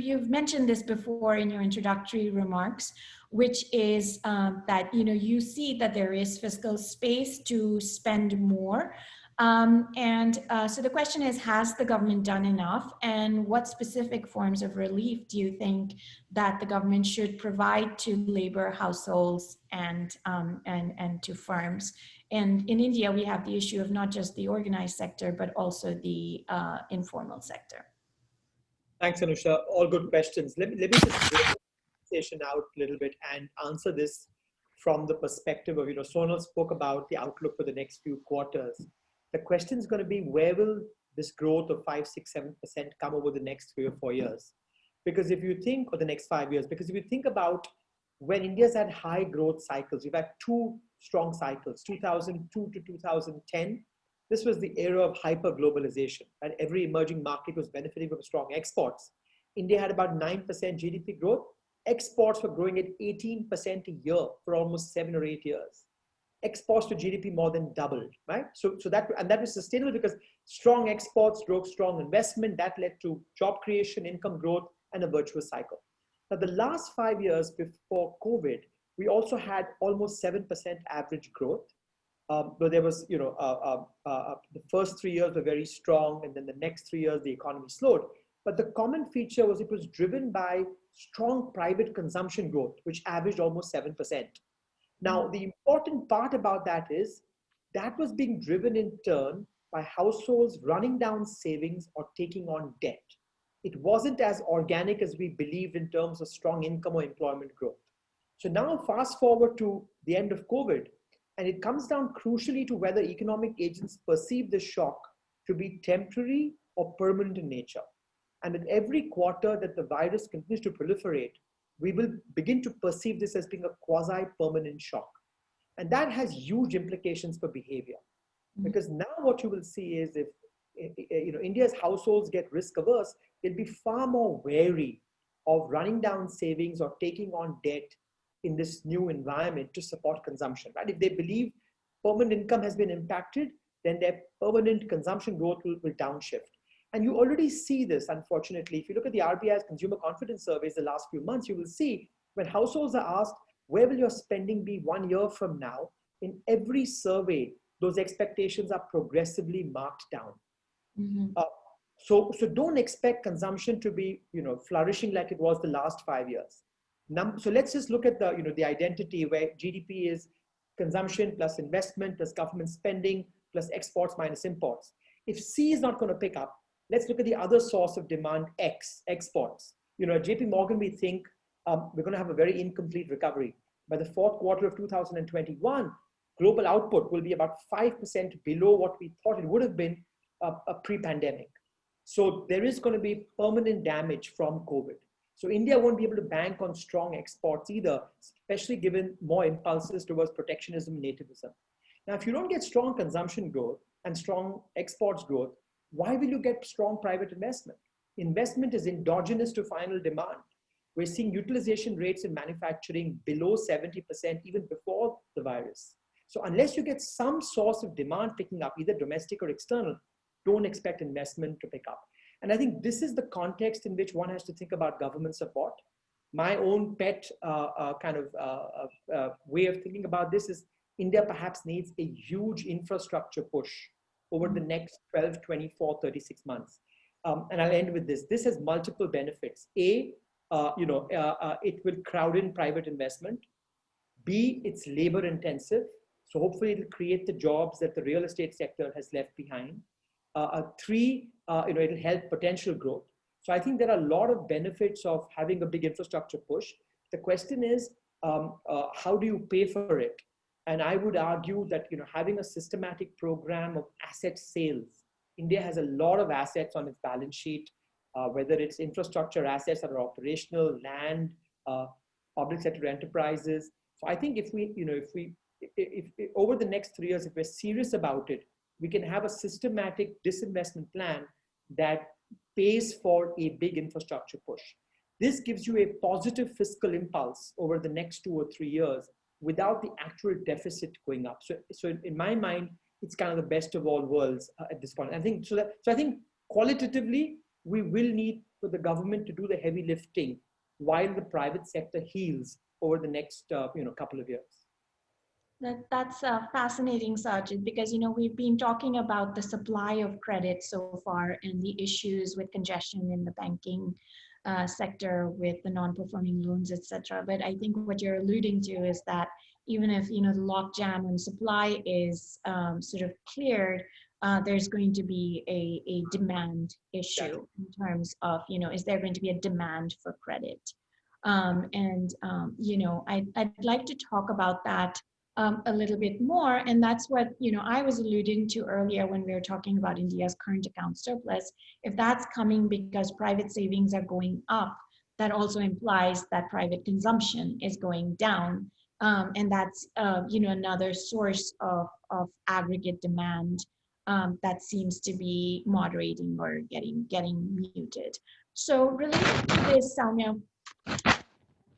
S1: you've mentioned this before in your introductory remarks, which is that you see that there is fiscal space to spend more. So the question is, has the government done enough? And what specific forms of relief do you think that the government should provide to labor, households, and to firms? And in India, we have the issue of not just the organized sector, but also the informal sector.
S4: Thanks, Anusha. All good questions. Let me just break the conversation out a little bit and answer this from the perspective of, Sonal spoke about the outlook for the next few quarters. The question is going to be, where will this growth of 5, 6, 7% come over the next 3 or 4 years? Because if you think, or the next 5 years, because if you think about when India's had high growth cycles, we've had 2 strong cycles, 2002 to 2010. This was the era of hyper globalization, and every emerging market was benefiting from strong exports. India had about 9% GDP growth. Exports were growing at 18% a year for almost 7 or 8 years. Exports to GDP more than doubled, right? So that was sustainable because strong exports drove strong investment. That led to job creation, income growth, and a virtuous cycle. Now, the last 5 years before COVID, we also had almost 7% average growth. Though there was, the first 3 years were very strong, and then the next 3 years the economy slowed. But the common feature was it was driven by strong private consumption growth, which averaged almost 7%. Now, the important part about that is that was being driven in turn by households running down savings or taking on debt. It wasn't as organic as we believed in terms of strong income or employment growth. So now fast forward to the end of COVID, and it comes down crucially to whether economic agents perceive the shock to be temporary or permanent in nature. And in every quarter that the virus continues to proliferate, we will begin to perceive this as being a quasi-permanent shock. And that has huge implications for behavior. Because now what you will see is if India's households get risk averse, they'll be far more wary of running down savings or taking on debt in this new environment to support consumption, right? If they believe permanent income has been impacted, then their permanent consumption growth will downshift. And you already see this, unfortunately. If you look at the RBI's consumer confidence surveys the last few months, you will see when households are asked, where will your spending be 1 year from now? In every survey, those expectations are progressively marked down.
S1: Mm-hmm.
S4: So don't expect consumption to be, flourishing like it was the last 5 years. So let's just look at the identity where GDP is consumption plus investment plus government spending plus exports minus imports. If C is not going to pick up, let's look at the other source of demand, X, exports. At JP Morgan, we think we're going to have a very incomplete recovery. By the fourth quarter of 2021, global output will be about 5% below what we thought it would have been pre-pandemic. So there is going to be permanent damage from COVID. So India won't be able to bank on strong exports either, especially given more impulses towards protectionism and nativism. Now, if you don't get strong consumption growth and strong exports growth, why will you get strong private investment? Investment is endogenous to final demand. We're seeing utilization rates in manufacturing below 70% even before the virus. So unless you get some source of demand picking up, either domestic or external, don't expect investment to pick up. And I think this is the context in which one has to think about government support. My own pet way of thinking about this is India perhaps needs a huge infrastructure push over the next 12, 24, 36 months. And I'll end with this. This has multiple benefits. A, it will crowd in private investment. B, it's labor intensive. So hopefully it'll create the jobs that the real estate sector has left behind. Three, it'll help potential growth. So I think there are a lot of benefits of having a big infrastructure push. The question is, how do you pay for it? And I would argue that having a systematic program of asset sales. India has a lot of assets on its balance sheet, whether it's infrastructure assets that are operational, land, public sector enterprises. So I think if over the next 3 years, if we're serious about it, we can have a systematic disinvestment plan that pays for a big infrastructure push. This gives you a positive fiscal impulse over the next 2 or 3 years without the actual deficit going up. So in my mind, it's kind of the best of all worlds at this point. I think so I think qualitatively, we will need for the government to do the heavy lifting while the private sector heals over the next couple of years.
S1: That's fascinating, Sajid, because we've been talking about the supply of credit so far and the issues with congestion in the banking sector with the non-performing loans, etc. But I think what you're alluding to is that even if the logjam on supply is sort of cleared, there's going to be a demand issue in terms of is there going to be a demand for credit? I'd like to talk about that a little bit more, and that's what I was alluding to earlier when we were talking about India's current account surplus. If that's coming because private savings are going up, that also implies that private consumption is going down, and that's another source of aggregate demand that seems to be moderating or getting muted. So related to this, Soumya,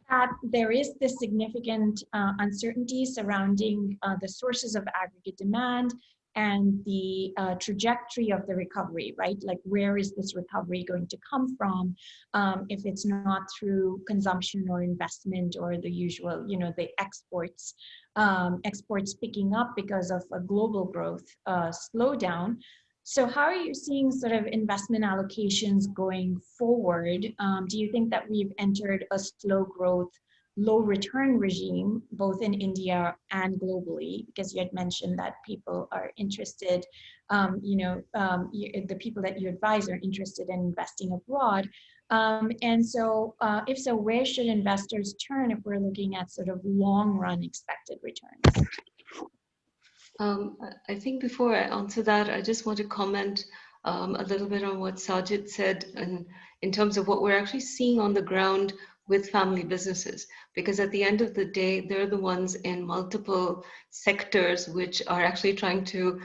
S1: that there is this significant uncertainty surrounding the sources of aggregate demand and the trajectory of the recovery, right? Like, where is this recovery going to come from if it's not through consumption or investment or the usual, the exports picking up because of a global growth slowdown. So how are you seeing sort of investment allocations going forward? Do you think that we've entered a slow growth, low return regime, both in India and globally? Because you had mentioned that people are interested, the people that you advise are interested in investing abroad. And so if so, where should investors turn if we're looking at sort of long run expected returns?
S5: I think before I answer that, I just want to comment a little bit on what Sajid said in terms of what we're actually seeing on the ground with family businesses, because at the end of the day, they're the ones in multiple sectors which are actually trying to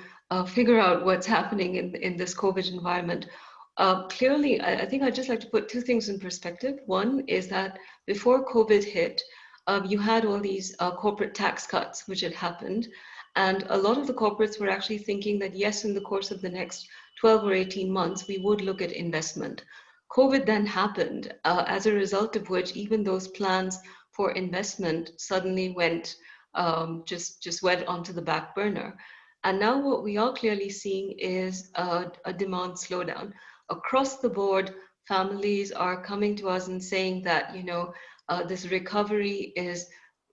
S5: figure out what's happening in this COVID environment. Clearly, I think I'd just like to put two things in perspective. One is that before COVID hit, you had all these corporate tax cuts which had happened. And a lot of the corporates were actually thinking that, yes, in the course of the next 12 or 18 months, we would look at investment. COVID then happened, as a result of which even those plans for investment suddenly went, just went onto the back burner. And now what we are clearly seeing is a demand slowdown. Across the board, families are coming to us and saying that, this recovery is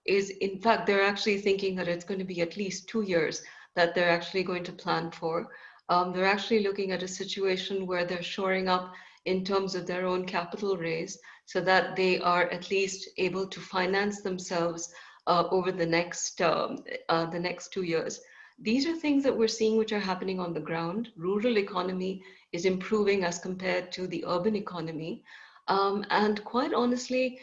S5: in fact, they're actually thinking that it's going to be at least 2 years that they're actually going to plan for. They're actually looking at a situation where they're shoring up in terms of their own capital raise so that they are at least able to finance themselves over the next 2 years. These are things that we're seeing which are happening on the ground. Rural economy is improving as compared to the urban economy. And quite honestly,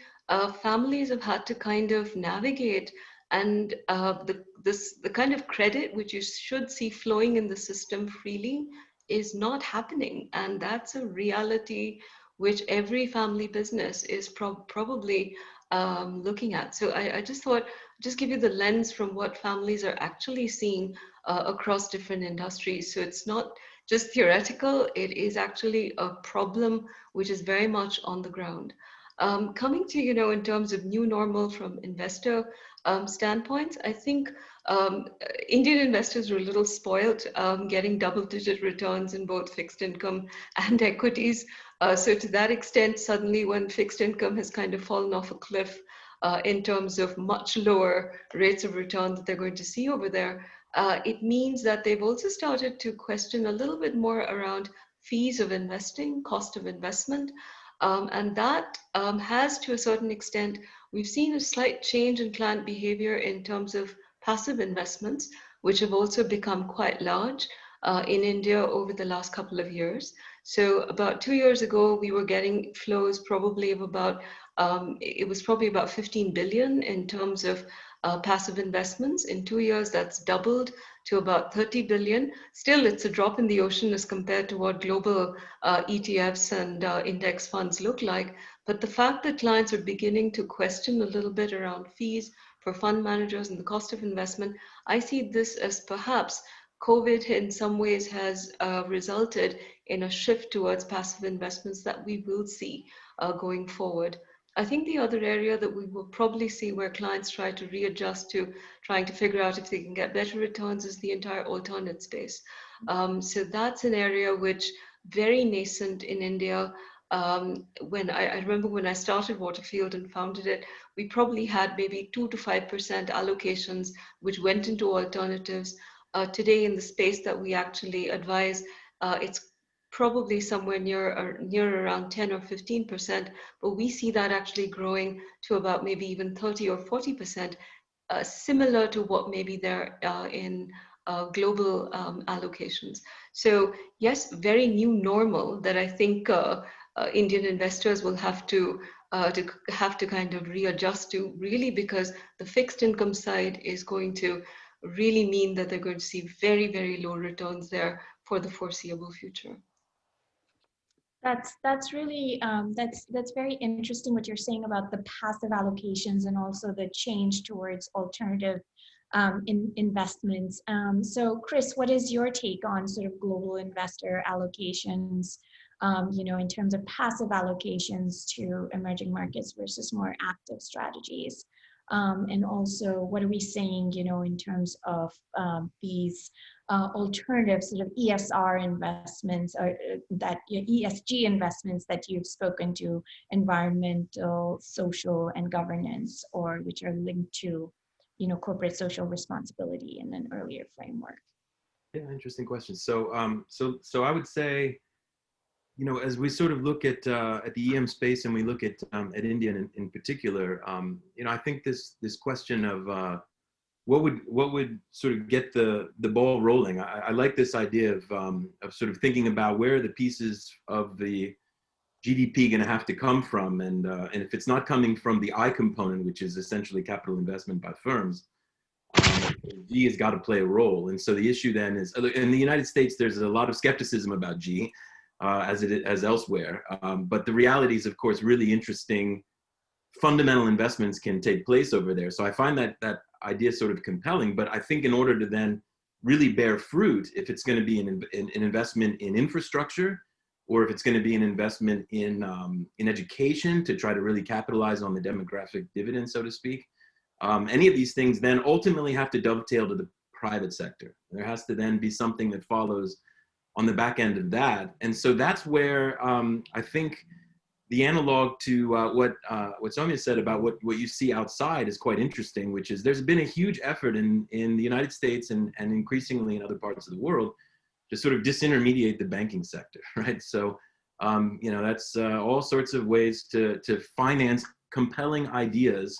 S5: families have had to kind of navigate, and the kind of credit which you should see flowing in the system freely is not happening. And that's a reality which every family business is probably looking at. So I just thought, just give you the lens from what families are actually seeing across different industries. So it's not just theoretical, it is actually a problem which is very much on the ground. Coming to, in terms of new normal from investor standpoints, I think Indian investors were a little spoiled getting double-digit returns in both fixed income and equities. So to that extent, suddenly when fixed income has kind of fallen off a cliff in terms of much lower rates of return that they're going to see over there, it means that they've also started to question a little bit more around fees of investing, cost of investment. And that has, to a certain extent, we've seen a slight change in client behavior in terms of passive investments, which have also become quite large in India over the last couple of years. So about 2 years ago, we were getting flows probably of about, it was probably about 15 billion in terms of passive investments. In 2 years, that's doubled to about 30 billion. Still, it's a drop in the ocean as compared to what global ETFs and index funds look like. But the fact that clients are beginning to question a little bit around fees for fund managers and the cost of investment, I see this as perhaps COVID in some ways has resulted in a shift towards passive investments that we will see going forward. I think the other area that we will probably see where clients try to readjust to trying to figure out if they can get better returns is the entire alternate space. So that's an area which very nascent in India. When I remember when I started Waterfield and founded it, we probably had maybe 2 to 5% allocations which went into alternatives. Today in the space that we actually advise, it's probably somewhere near around 10 or 15%, but we see that actually growing to about maybe even 30 or 40%, similar to what maybe there in global allocations. So yes, very new normal that I think Indian investors will have to kind of readjust to, really, because the fixed income side is going to really mean that they're going to see very, very low returns there for the foreseeable future.
S1: That's really that's very interesting what you're saying about the passive allocations and also the change towards alternative investments. So Chris, what is your take on sort of global investor allocations, in terms of passive allocations to emerging markets versus more active strategies? And also, what are we seeing, in terms of these alternative sort of ESR investments, or that ESG investments that you've spoken to, environmental, social, and governance, or which are linked to, corporate social responsibility in an earlier framework?
S6: Yeah, interesting question. So I would say, as we sort of look at the EM space and we look at India in particular, I think this question of what would sort of get the ball rolling. I like this idea of sort of thinking about where are the pieces of the GDP going to have to come from, and if it's not coming from the I component, which is essentially capital investment by firms, G has got to play a role. And so the issue then is, in the United States, there's a lot of skepticism about G, as elsewhere. But the reality is, of course, really interesting fundamental investments can take place over there. So I find that idea sort of compelling, but I think in order to then really bear fruit, if it's going to be an investment in infrastructure, or if it's going to be an investment in education to try to really capitalize on the demographic dividend, so to speak, any of these things then ultimately have to dovetail to the private sector. There has to then be something that follows on the back end of that. And so that's where I think the analog to what Soumya said about what you see outside is quite interesting, which is there's been a huge effort in the United States and increasingly in other parts of the world to sort of disintermediate the banking sector, right? So, that's all sorts of ways to finance compelling ideas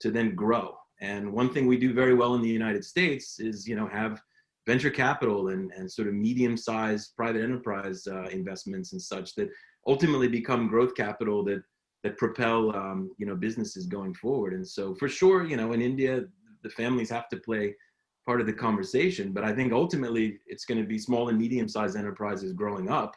S6: to then grow. And one thing we do very well in the United States is, have venture capital and sort of medium-sized private enterprise investments and such that ultimately become growth capital that propel businesses going forward. And so for sure, in India, the families have to play part of the conversation, but I think ultimately it's going to be small and medium-sized enterprises growing up,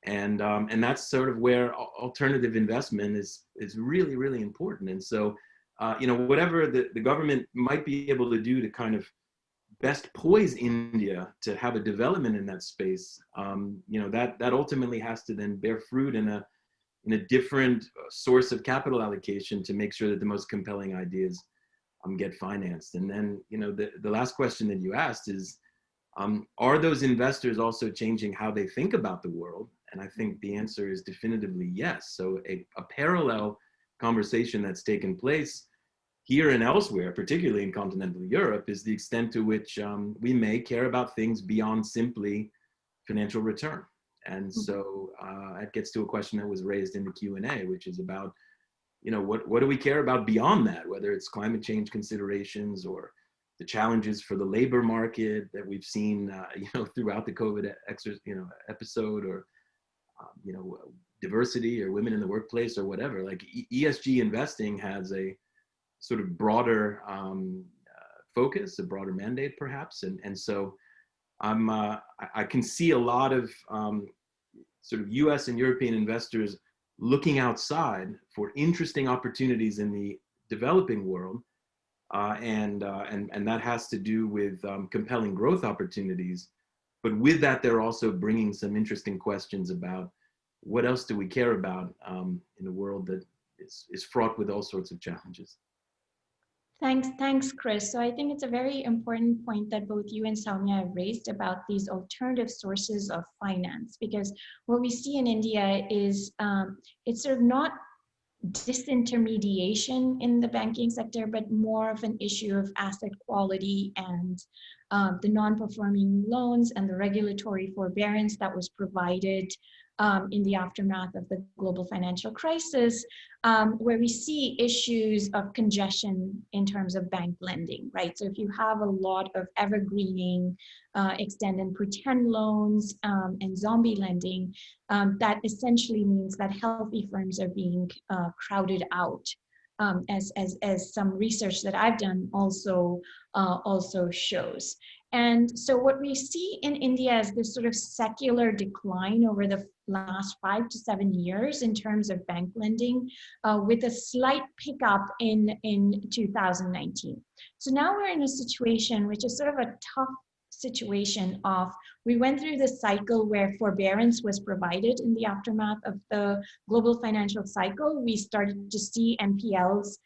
S6: and that's sort of where alternative investment is really, really important. And so whatever the government might be able to do to kind of best poise India to have a development in that space, that ultimately has to then bear fruit in a different source of capital allocation to make sure that the most compelling ideas get financed. And then, the last question that you asked is, are those investors also changing how they think about the world? And I think the answer is definitively yes. So a parallel conversation that's taken place here and elsewhere, particularly in continental Europe, is the extent to which we may care about things beyond simply financial return. And so that gets to a question that was raised in the Q&A, which is about, what do we care about beyond that, whether it's climate change considerations or the challenges for the labor market that we've seen, throughout the COVID episode, or, diversity or women in the workplace or whatever. Like ESG investing has a sort of broader focus, a broader mandate perhaps. And so I can see a lot of sort of US and European investors looking outside for interesting opportunities in the developing world. And that has to do with compelling growth opportunities. But with that, they're also bringing some interesting questions about what else do we care about in a world that is fraught with all sorts of challenges.
S1: Thanks, Chris. So I think it's a very important point that both you and Soumya have raised about these alternative sources of finance, because what we see in India is it's sort of not disintermediation in the banking sector, but more of an issue of asset quality and the non-performing loans and the regulatory forbearance that was provided in the aftermath of the global financial crisis, where we see issues of congestion in terms of bank lending, right? So if you have a lot of evergreening, extend and pretend loans and zombie lending, that essentially means that healthy firms are being crowded out, as some research that I've done also shows. And so what we see in India is this sort of secular decline over the last 5 to 7 years in terms of bank lending, with a slight pickup in 2019. So now we're in a situation which is sort of a tough situation of, we went through the cycle where forbearance was provided in the aftermath of the global financial cycle. We started to see NPLs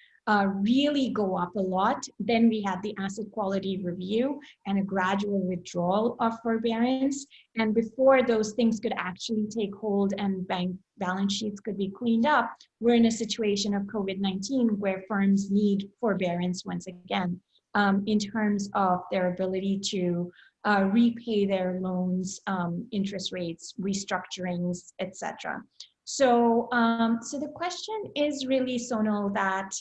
S1: really go up a lot. Then we had the asset quality review and a gradual withdrawal of forbearance. And before those things could actually take hold and bank balance sheets could be cleaned up, we're in a situation of COVID-19 where firms need forbearance once again, in terms of their ability to repay their loans, interest rates, restructurings, etc. So the question is really, Sonal, that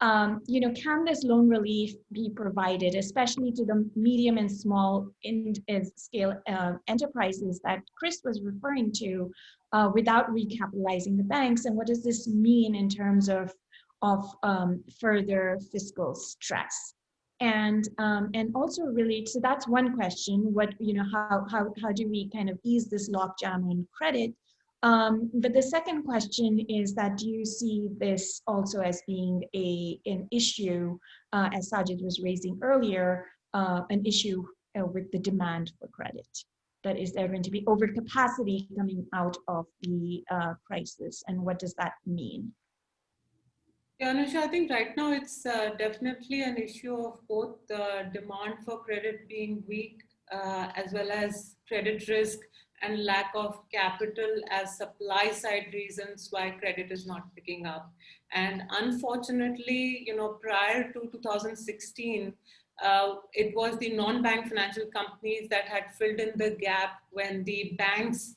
S1: can this loan relief be provided, especially to the medium and small scale enterprises that Chris was referring to, without recapitalizing the banks? And what does this mean in terms of further fiscal stress? And also really, so that's one question. What how do we kind of ease this lockdown on credit? But the second question is that do you see this also as being an issue, as Sajid was raising earlier, an issue with the demand for credit? That is there going to be overcapacity coming out of the crisis, and what does that mean?
S3: Yeah, Anusha, I think right now it's definitely an issue of both the demand for credit being weak, as well as credit risk and lack of capital as supply side reasons why credit is not picking up. And unfortunately, prior to 2016, it was the non-bank financial companies that had filled in the gap when the banks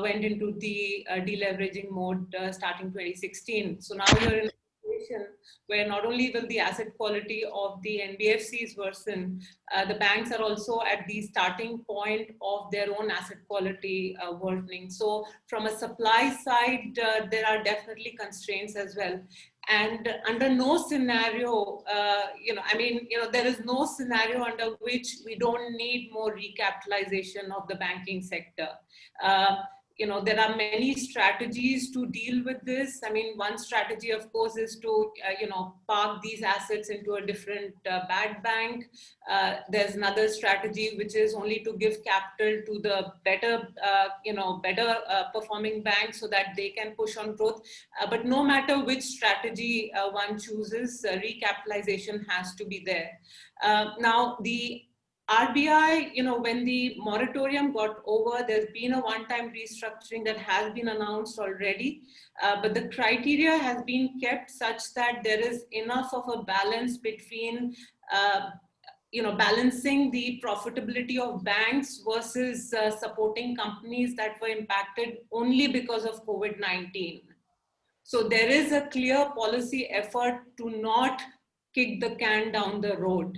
S3: went into the deleveraging mode starting 2016. So now you're in where not only will the asset quality of the NBFCs worsen, the banks are also at the starting point of their own asset quality worsening. So from a supply side, there are definitely constraints as well. And under no scenario, there is no scenario under which we don't need more recapitalization of the banking sector. There are many strategies to deal with this. I mean, one strategy, of course, is to, park these assets into a different bad bank. There's another strategy, which is only to give capital to the better performing banks so that they can push on growth. But no matter which strategy one chooses, recapitalization has to be there. Now, the RBI, when the moratorium got over, there's been a one-time restructuring that has been announced already, but the criteria has been kept such that there is enough of a balance between, balancing the profitability of banks versus supporting companies that were impacted only because of COVID-19. So there is a clear policy effort to not kick the can down the road.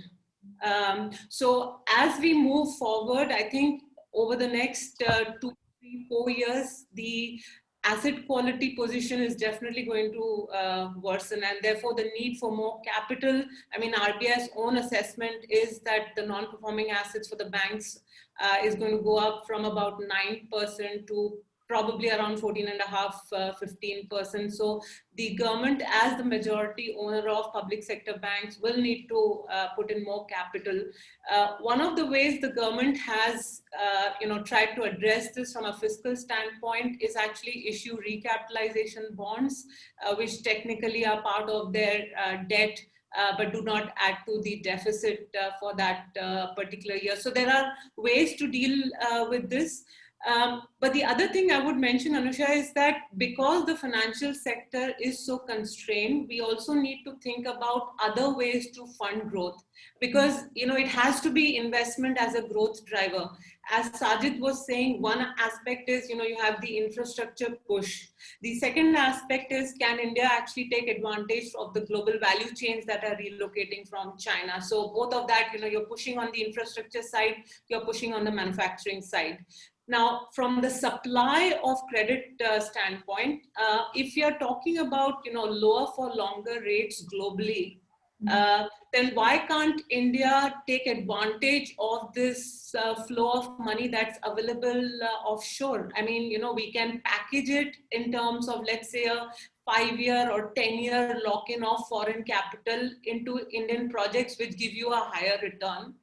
S3: So as we move forward, I think over the next 2, 3, 4 years, the asset quality position is definitely going to worsen, and therefore the need for more capital. I mean, RBI's own assessment is that the non-performing assets for the banks is going to go up from about 9% to probably around 14.5%, 15%. So the government, as the majority owner of public sector banks, will need to put in more capital. One of the ways the government has, tried to address this from a fiscal standpoint is actually issue recapitalization bonds, which technically are part of their debt, but do not add to the deficit for that particular year. So there are ways to deal with this. But the other thing I would mention, Anusha, is that because the financial sector is so constrained, we also need to think about other ways to fund growth, because it has to be investment as a growth driver. As Sajid was saying, one aspect is you have the infrastructure push. The second aspect is, can India actually take advantage of the global value chains that are relocating from China? So both of that, you're pushing on the infrastructure side, you're pushing on the manufacturing side. Now, from the supply of credit standpoint, if you're talking about lower for longer rates globally, then why can't India take advantage of this flow of money that's available offshore? I mean, we can package it in terms of, let's say, a 5-year or 10-year lock-in of foreign capital into Indian projects, which give you a higher return.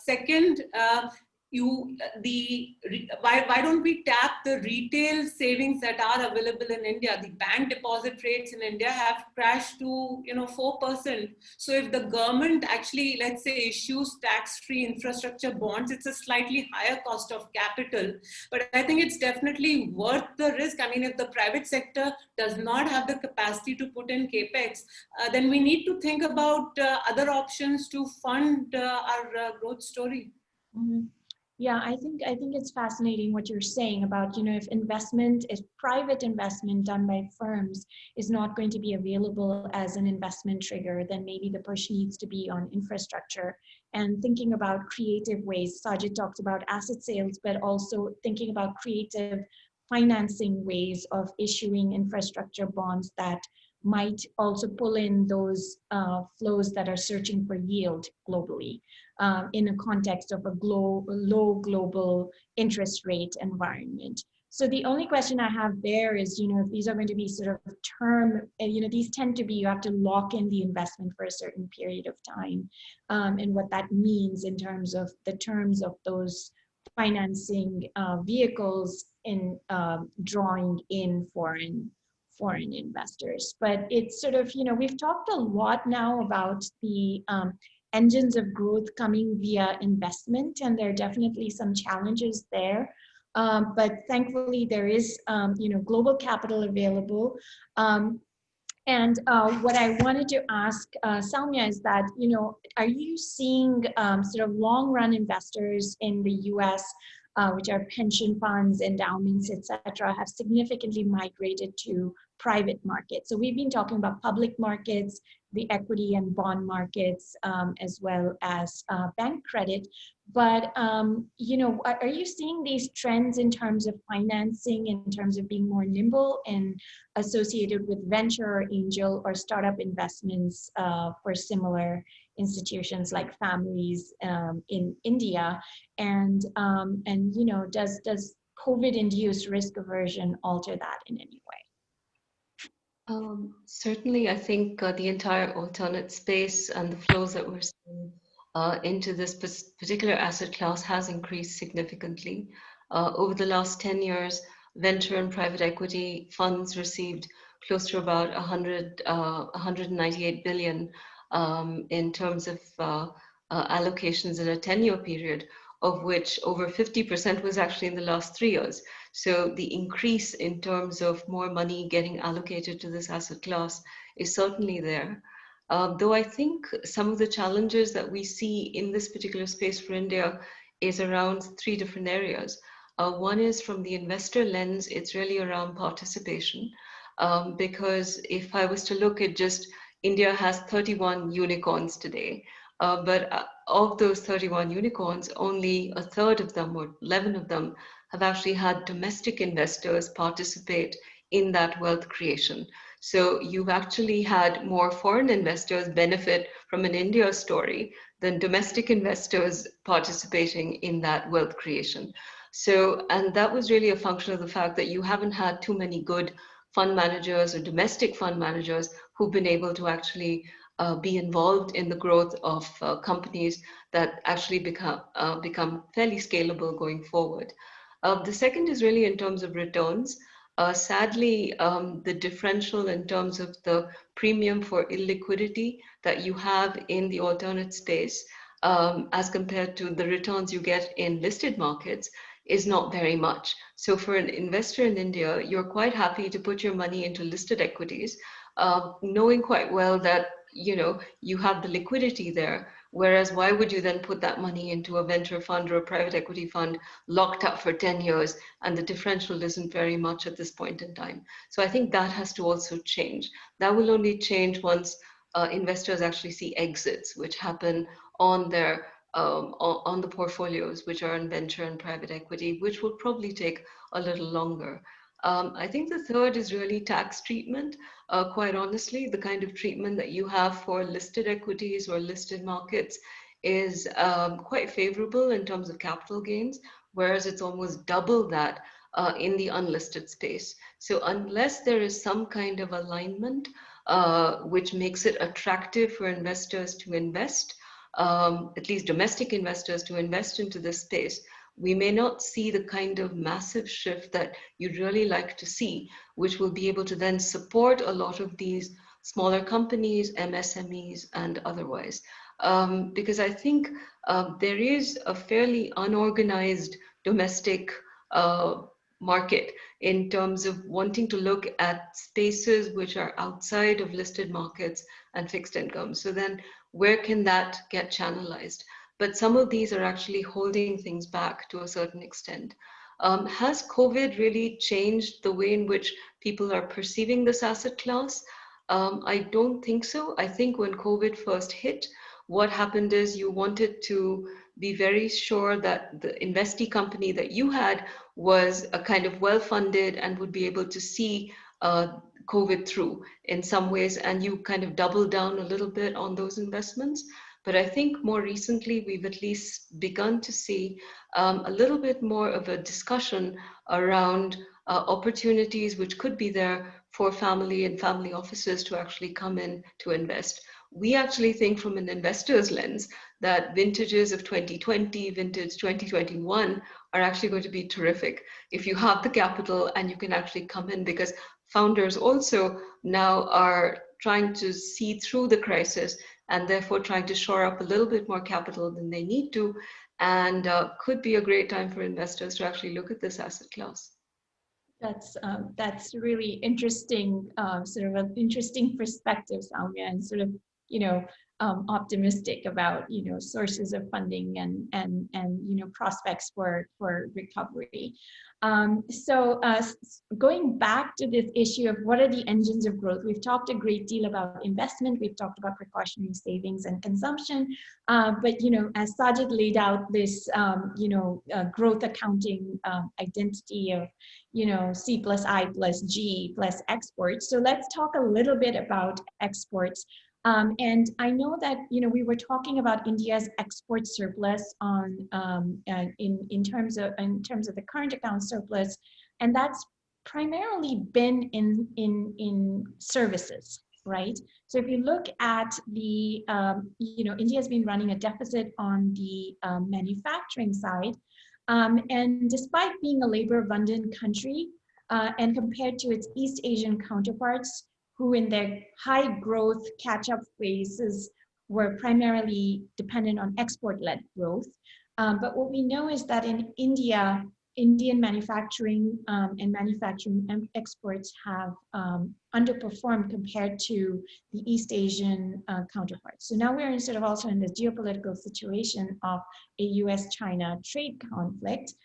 S3: Second, why don't we tap the retail savings that are available in India? The bank deposit rates in India have crashed to 4%. So if the government actually, let's say, issues tax-free infrastructure bonds, it's a slightly higher cost of capital, but I think it's definitely worth the risk. I mean, if the private sector does not have the capacity to put in capex, then we need to think about other options to fund our growth story.
S1: Mm-hmm. Yeah, I think it's fascinating what you're saying about, if private investment done by firms is not going to be available as an investment trigger, then maybe the push needs to be on infrastructure and thinking about creative ways. Sajid talked about asset sales, but also thinking about creative financing ways of issuing infrastructure bonds that might also pull in those flows that are searching for yield globally. In a context of a low global interest rate environment. So the only question I have there is, if these are going to be sort of term, these tend to be, you have to lock in the investment for a certain period of time, and what that means in terms of the terms of those financing vehicles in drawing in foreign investors. But it's sort of, we've talked a lot now about the engines of growth coming via investment, and there are definitely some challenges there. But thankfully, there is, global capital available. And what I wanted to ask Soumya is that, are you seeing sort of long-run investors in the U.S., which are pension funds, endowments, et cetera, have significantly migrated to private markets? So we've been talking about public markets, the equity and bond markets, as well as bank credit. But, are you seeing these trends in terms of financing, in terms of being more nimble and associated with venture or angel or startup investments for similar institutions like families in India? And does COVID-induced risk aversion alter that in any way?
S5: Certainly, I think the entire alternate space and the flows that we're seeing into this particular asset class has increased significantly. Over the last 10 years, venture and private equity funds received close to about 198 billion in terms of allocations in a 10-year period, of which over 50% was actually in the last 3 years. So the increase in terms of more money getting allocated to this asset class is certainly there. Though I think some of the challenges that we see in this particular space for India is around 3 different areas. One is from the investor lens, it's really around participation. Because if I was to look at just India has 31 unicorns today, but of those 31 unicorns, only a third of them or 11 of them have actually had domestic investors participate in that wealth creation. So you've actually had more foreign investors benefit from an India story than domestic investors participating in that wealth creation. So, and that was really a function of the fact that you haven't had too many good fund managers or domestic fund managers who've been able to actually be involved in the growth of companies that actually become fairly scalable going forward. The second is really in terms of returns. Sadly, the differential in terms of the premium for illiquidity that you have in the alternate space as compared to the returns you get in listed markets is not very much. So for an investor in India, you're quite happy to put your money into listed equities, knowing quite well that you have the liquidity there. Whereas why would you then put that money into a venture fund or a private equity fund locked up for 10 years and the differential isn't very much at this point in time? So I think that has to also change. That will only change once investors actually see exits, which happen on their on the portfolios, which are in venture and private equity, which will probably take a little longer. I think the third is really tax treatment. Quite honestly, the kind of treatment that you have for listed equities or listed markets is quite favorable in terms of capital gains, whereas it's almost double that in the unlisted space. So unless there is some kind of alignment which makes it attractive for investors to invest, at least domestic investors to invest into this space, we may not see the kind of massive shift that you'd really like to see, which will be able to then support a lot of these smaller companies, MSMEs, and otherwise. Because I think there is a fairly unorganized domestic market in terms of wanting to look at spaces which are outside of listed markets and fixed income. So then where can that get channelized? But some of these are actually holding things back to a certain extent. Has COVID really changed the way in which people are perceiving this asset class? I don't think so. I think when COVID first hit, what happened is you wanted to be very sure that the investee company that you had was a kind of well-funded and would be able to see COVID through in some ways, and you kind of doubled down a little bit on those investments. But I think more recently, we've at least begun to see a little bit more of a discussion around opportunities which could be there for family and family offices to actually come in to invest. We actually think from an investor's lens that vintages of 2020, vintage 2021 are actually going to be terrific if you have the capital and you can actually come in, because founders also now are trying to see through the crisis and therefore trying to shore up a little bit more capital than they need to, and could be a great time for investors to actually look at this asset class.
S1: That's really interesting, sort of an interesting perspective, Soumya, and sort of, you know, optimistic about, you know, sources of funding and you know, prospects for recovery. So going back to this issue of what are the engines of growth, we've talked a great deal about investment, we've talked about precautionary savings and consumption, but, you know, as Sajid laid out this, you know, growth accounting identity of, you know, C plus I plus G plus exports. So let's talk a little bit about exports. And I know that, you know, we were talking about India's export surplus on in terms of the current account surplus, and that's primarily been in services, right? So if you look at the, you know, India has been running a deficit on the manufacturing side, and despite being a labor-abundant country, and compared to its East Asian counterparts, who in their high growth catch-up phases were primarily dependent on export-led growth. But what we know is that in India, Indian manufacturing and manufacturing exports have underperformed compared to the East Asian counterparts. So now we're sort of also in this geopolitical situation of a US-China trade conflict.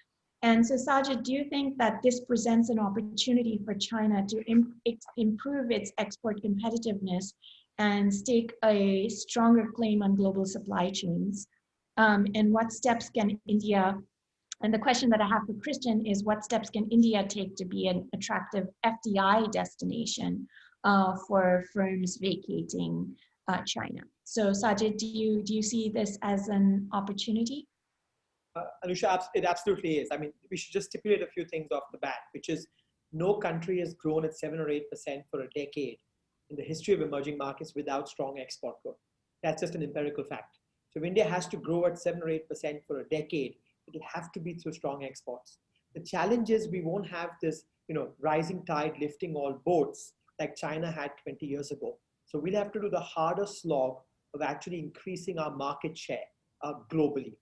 S1: And so, Sajid, do you think that this presents an opportunity for China to improve its export competitiveness and stake a stronger claim on global supply chains? And what steps can India, and the question that I have for Christian is, what steps can India take to be an attractive FDI destination for firms vacating China? So, Sajid, do you see this as an opportunity?
S4: Anusha, it absolutely is. I mean, we should just stipulate a few things off the bat, which is no country has grown at 7 or 8% for a decade in the history of emerging markets without strong export growth. That's just an empirical fact. So if India has to grow at 7 or 8% for a decade, it'll have to be through strong exports. The challenge is we won't have this, you know, rising tide lifting all boats like China had 20 years ago. So we'll have to do the harder slog of actually increasing our market share globally.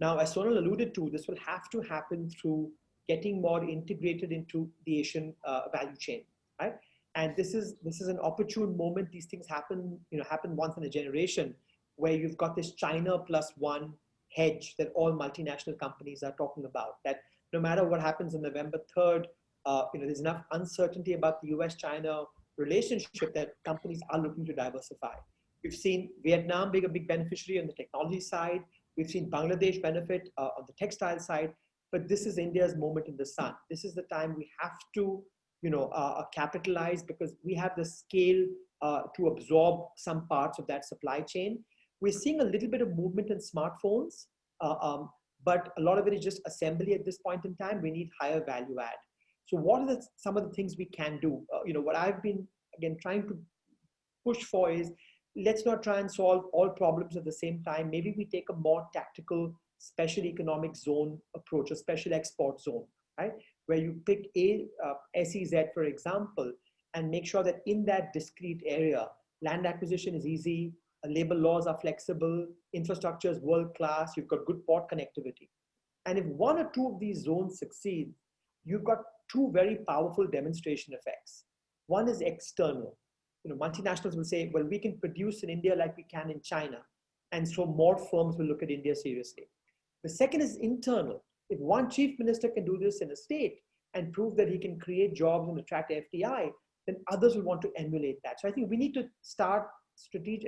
S4: Now, as Sonal alluded to, this will have to happen through getting more integrated into the Asian value chain, right? And this is an opportune moment. These things happen, you know, happen once in a generation, where you've got this China plus one hedge that all multinational companies are talking about. That no matter what happens on November 3rd, you know, there's enough uncertainty about the US-China relationship that companies are looking to diversify. We've seen Vietnam being a big beneficiary on the technology side. We've seen Bangladesh benefit on the textile side, but this is India's moment in the sun. This is the time we have to, you know, capitalize, because we have the scale to absorb some parts of that supply chain. We're seeing a little bit of movement in smartphones, but a lot of it is just assembly at this point in time. We need higher value add. So what are some of the things we can do? You know, what I've been, again, trying to push for is, let's not try and solve all problems at the same time. Maybe we take a more tactical special economic zone approach, a special export zone, right? Where you pick a SEZ, for example, and make sure that in that discrete area, land acquisition is easy, labor laws are flexible, infrastructure is world-class, you've got good port connectivity. And if one or two of these zones succeed, you've got two very powerful demonstration effects. One is external. You know, multinationals will say, well, we can produce in India like we can in China. And so more firms will look at India seriously. The second is internal. If one chief minister can do this in a state and prove that he can create jobs and attract FDI, then others will want to emulate that. So I think we need to start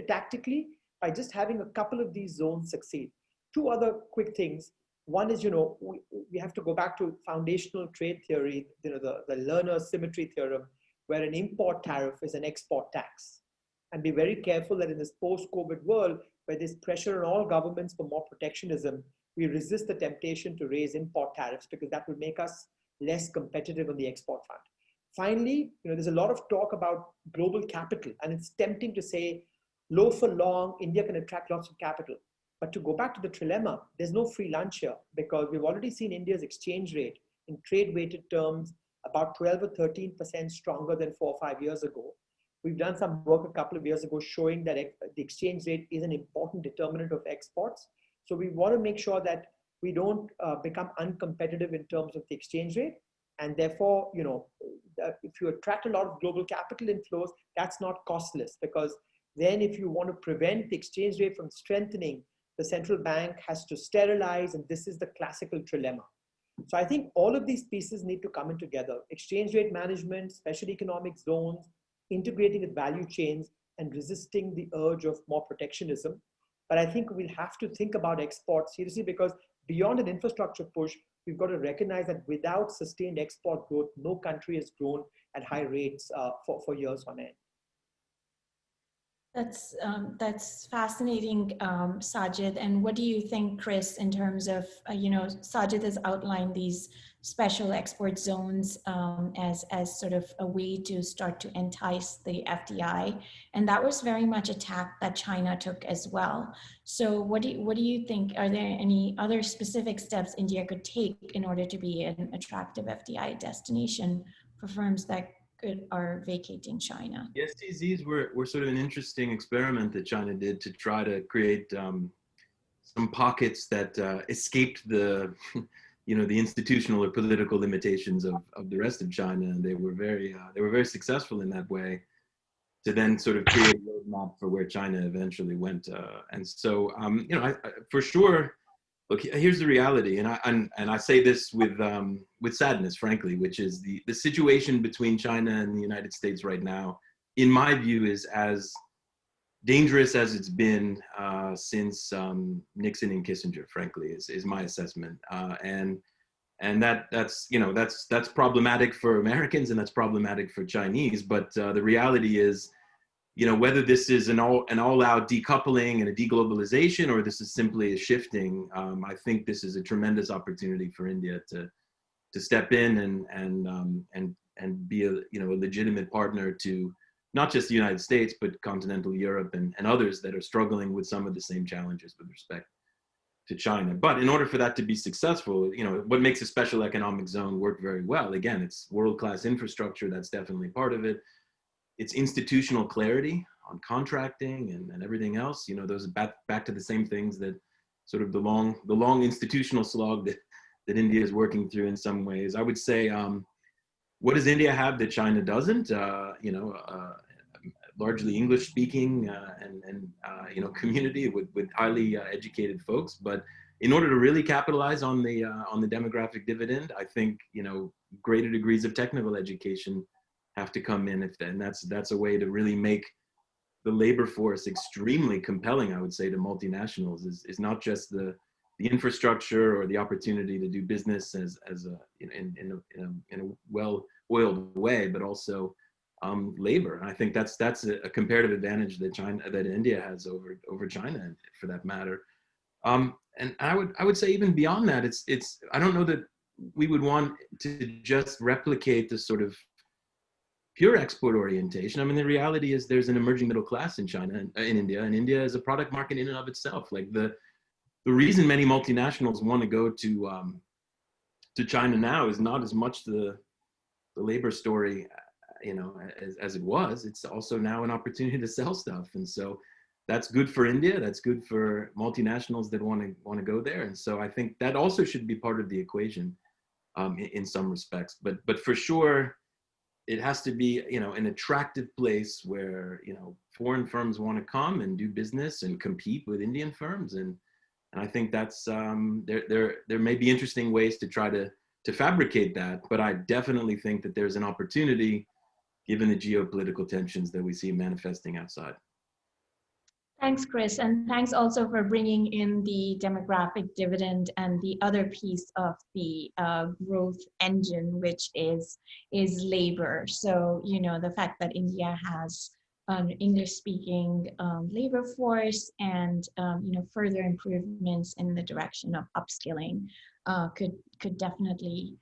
S4: tactically by just having a couple of these zones succeed. Two other quick things. One is, you know, we have to go back to foundational trade theory, you know, the Lerner's symmetry theorem, where an import tariff is an export tax. And be very careful that in this post-COVID world, where there's pressure on all governments for more protectionism, we resist the temptation to raise import tariffs because that would make us less competitive on the export front. Finally, there's a lot of talk about global capital, and it's tempting to say, low for long, India can attract lots of capital. But to go back to the trilemma, there's no free lunch here because we've already seen India's exchange rate in trade-weighted terms about 12 or 13% stronger than 4 or 5 years ago. We've done some work a couple of years ago showing that the exchange rate is an important determinant of exports. So we want to make sure that we don't become uncompetitive in terms of the exchange rate. And therefore, if you attract a lot of global capital inflows, that's not costless, because then if you want to prevent the exchange rate from strengthening, the central bank has to sterilize, and this is the classical trilemma. So I think all of these pieces need to come in together: exchange rate management, special economic zones, integrating with value chains, and resisting the urge of more protectionism. But I think we'll have to think about exports seriously, because beyond an infrastructure push, we've got to recognize that without sustained export growth, no country has grown at high rates for years on end.
S1: That's fascinating, Sajid. And what do you think, Chris, in terms of, Sajid has outlined these special export zones as sort of a way to start to entice the FDI. And that was very much a tack that China took as well. So what do you think? Are there any other specific steps India could take in order to be an attractive FDI destination for firms that are vacating China?
S6: The STZs were sort of an interesting experiment that China did to try to create some pockets that escaped the, the institutional or political limitations of the rest of China, and they were very successful in that way to then sort of create a roadmap for where China eventually went. And so, for sure. Look, here's the reality, and I say this with sadness, frankly, which is the situation between China and the United States right now, in my view, is as dangerous as it's been since Nixon and Kissinger. Frankly, is my assessment, and that's problematic for Americans and that's problematic for Chinese. But the reality is, whether this is an all-out decoupling and a deglobalization, or this is simply a shifting, I think this is a tremendous opportunity for India to step in and be a legitimate partner to not just the United States, but continental Europe and others that are struggling with some of the same challenges with respect to China. But in order for that to be successful, what makes a special economic zone work very well, again, it's world-class infrastructure. That's definitely part of it. It's institutional clarity on contracting and everything else. Those are back to the same things that sort of the long institutional slog that India is working through in some ways. I would say, what does India have that China doesn't? Largely English speaking and community with highly educated folks. But in order to really capitalize on the demographic dividend, I think greater degrees of technical education have to come in, and that's a way to really make the labor force extremely compelling, I would say, to multinationals, is not just the infrastructure or the opportunity to do business in a well-oiled way, but also labor. And I think that's a comparative advantage that India has over China, for that matter. And I would say even beyond that, it's I don't know that we would want to just replicate the sort of pure export orientation. I mean, the reality is there's an emerging middle class in China, in India, and India is a product market in and of itself. Like the reason many multinationals want to go to China now is not as much the labor story, as it was. It's also now an opportunity to sell stuff, and so that's good for India. That's good for multinationals that want to go there, and so I think that also should be part of the equation in some respects. But for sure, it has to be, an attractive place where, foreign firms want to come and do business and compete with Indian firms. And I think that's, there may be interesting ways to try to fabricate that, but I definitely think that there's an opportunity given the geopolitical tensions that we see manifesting outside.
S1: Thanks, Chris, and thanks also for bringing in the demographic dividend and the other piece of the growth engine, which is labor. So, the fact that India has English-speaking labor force, and further improvements in the direction of upskilling could definitely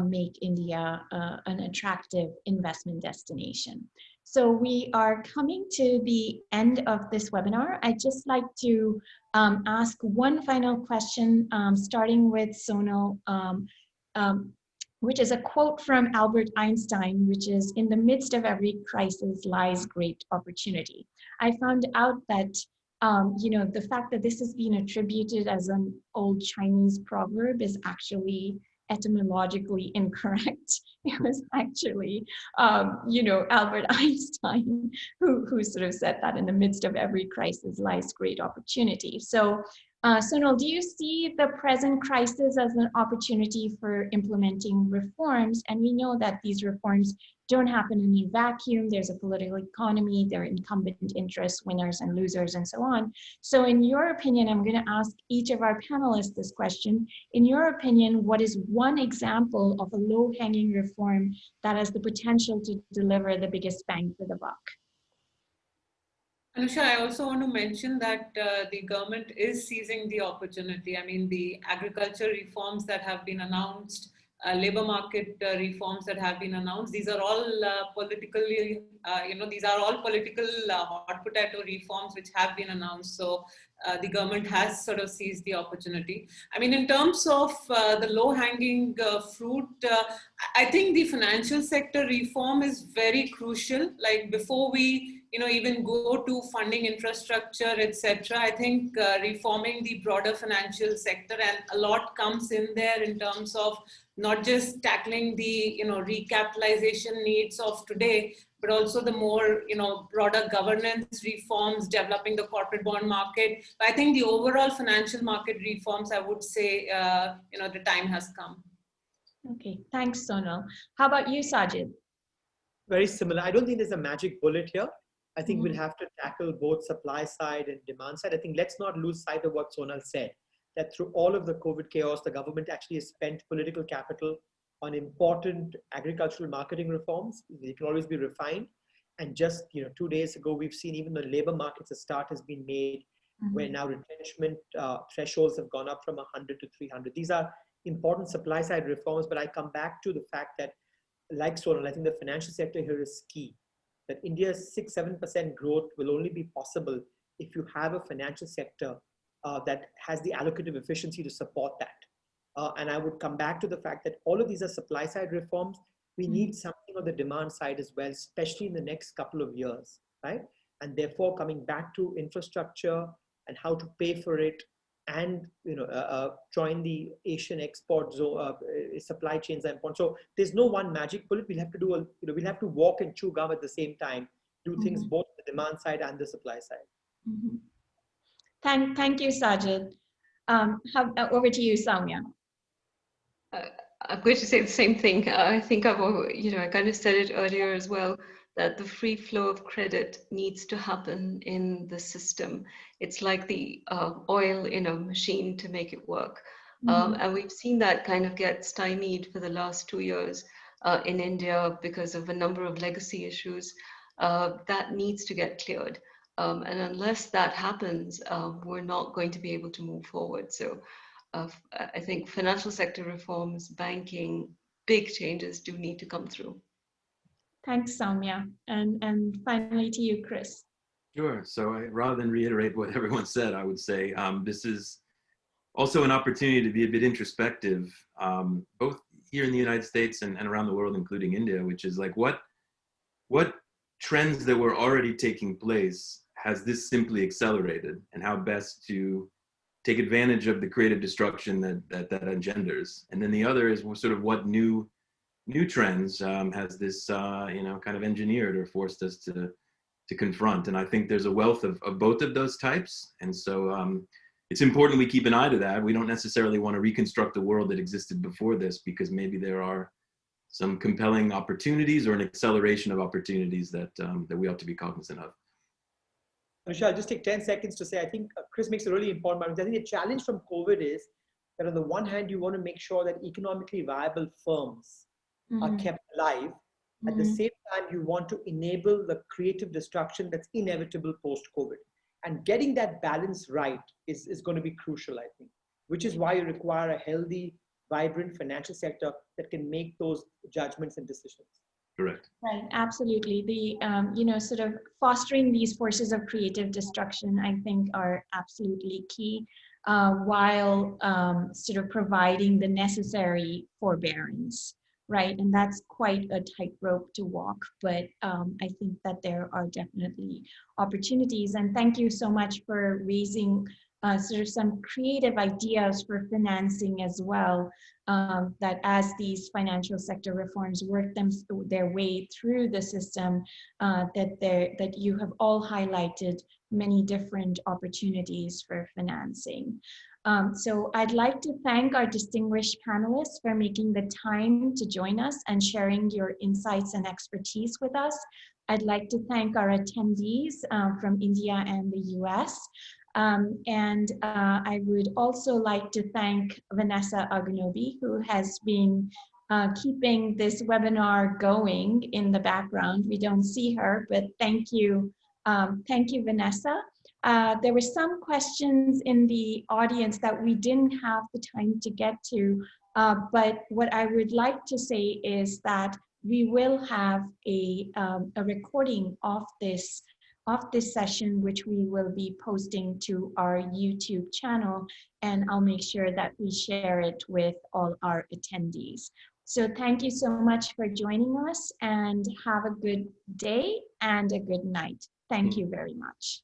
S1: make India an attractive investment destination. So we are coming to the end of this webinar. I'd just like to ask one final question, starting with Sonal, which is a quote from Albert Einstein, which is, "In the midst of every crisis lies great opportunity." I found out that the fact that this has been attributed as an old Chinese proverb is actually etymologically incorrect. It was actually, Albert Einstein who sort of said that in the midst of every crisis lies great opportunity. So, Sonal, do you see the present crisis as an opportunity for implementing reforms? And we know that these reforms don't happen in a vacuum. There's a political economy, there are incumbent interests, winners and losers, and so on. So in your opinion, I'm going to ask each of our panelists this question. In your opinion, what is one example of a low-hanging reform that has the potential to deliver the biggest bang for the buck?
S3: Anusha, I also want to mention that the government is seizing the opportunity. I mean, the agriculture reforms that have been announced, labor market reforms that have been announced, these are all politically, these are all political hot potato reforms which have been announced. So the government has sort of seized the opportunity. I mean, in terms of the low-hanging fruit, I think the financial sector reform is very crucial. Like before we even go to funding infrastructure, etc. I think reforming the broader financial sector, and a lot comes in there in terms of not just tackling the recapitalization needs of today, but also the more broader governance reforms, developing the corporate bond market. But I think the overall financial market reforms, I would say, the time has come.
S1: Okay, thanks, Sonal. How about you, Sajid?
S4: Very similar. I don't think there's a magic bullet here. I think we'll have to tackle both supply side and demand side. I think let's not lose sight of what Sonal said, that through all of the COVID chaos, the government actually has spent political capital on important agricultural marketing reforms. They can always be refined. And just 2 days ago, we've seen even the labor markets, a start has been made where now retrenchment thresholds have gone up from 100 to 300. These are important supply side reforms, but I come back to the fact that, like Sonal, I think the financial sector here is key. That India's 6-7% growth will only be possible if you have a financial sector that has the allocative efficiency to support that. And I would come back to the fact that all of these are supply side reforms. We need something on the demand side as well, especially in the next couple of years, right? And therefore coming back to infrastructure and how to pay for it, and join the Asian export supply chains are important. So there's no one magic bullet. We'll have to do we'll have to walk and chew gum at the same time, do things both on the demand side and the supply side.
S1: Thank you, Sajid. Over to you, Soumya.
S5: I'm going to say the same thing. I think I kind of said it earlier as well, that the free flow of credit needs to happen in the system. It's like the oil in a machine to make it work. And we've seen that kind of get stymied for the last 2 years in India because of a number of legacy issues. That needs to get cleared. And unless that happens, we're not going to be able to move forward. So I think financial sector reforms, banking, big changes do need to come through.
S1: Thanks, Soumya. And finally to you, Chris.
S6: Sure. So rather than reiterate what everyone said, I would say this is also an opportunity to be a bit introspective, both here in the United States and around the world, including India, which is like what trends that were already taking place has this simply accelerated, and how best to take advantage of the creative destruction that engenders. And then the other is sort of what new trends has this kind of engineered or forced us to confront. And I think there's a wealth of both of those types. And so it's important we keep an eye to that. We don't necessarily want to reconstruct the world that existed before this, because maybe there are some compelling opportunities or an acceleration of opportunities that we ought to be cognizant of.
S4: Anusha, I'll just take 10 seconds to say, I think Chris makes a really important point. I think the challenge from COVID is that on the one hand, you want to make sure that economically viable firms are kept alive, At the same time, you want to enable the creative destruction that's inevitable post-COVID. And getting that balance right is going to be crucial, I think, which is why you require a healthy, vibrant financial sector that can make those judgments and decisions.
S6: Correct.
S1: Right, absolutely. The sort of fostering these forces of creative destruction, I think, are absolutely key, while sort of providing the necessary forbearance, right? And that's quite a tightrope to walk, but I think that there are definitely opportunities. And thank you so much for raising sort of some creative ideas for financing as well. That as these financial sector reforms work their way through the system, that you have all highlighted many different opportunities for financing. So I'd like to thank our distinguished panelists for making the time to join us and sharing your insights and expertise with us. I'd like to thank our attendees from India and the US. I would also like to thank Vanessa Agnobi, who has been keeping this webinar going in the background. We don't see her, but thank you. Thank you, Vanessa. There were some questions in the audience that we didn't have the time to get to, but what I would like to say is that we will have a recording of this session, which we will be posting to our YouTube channel, and I'll make sure that we share it with all our attendees. So thank you so much for joining us, and have a good day and a good night. Thank you very much.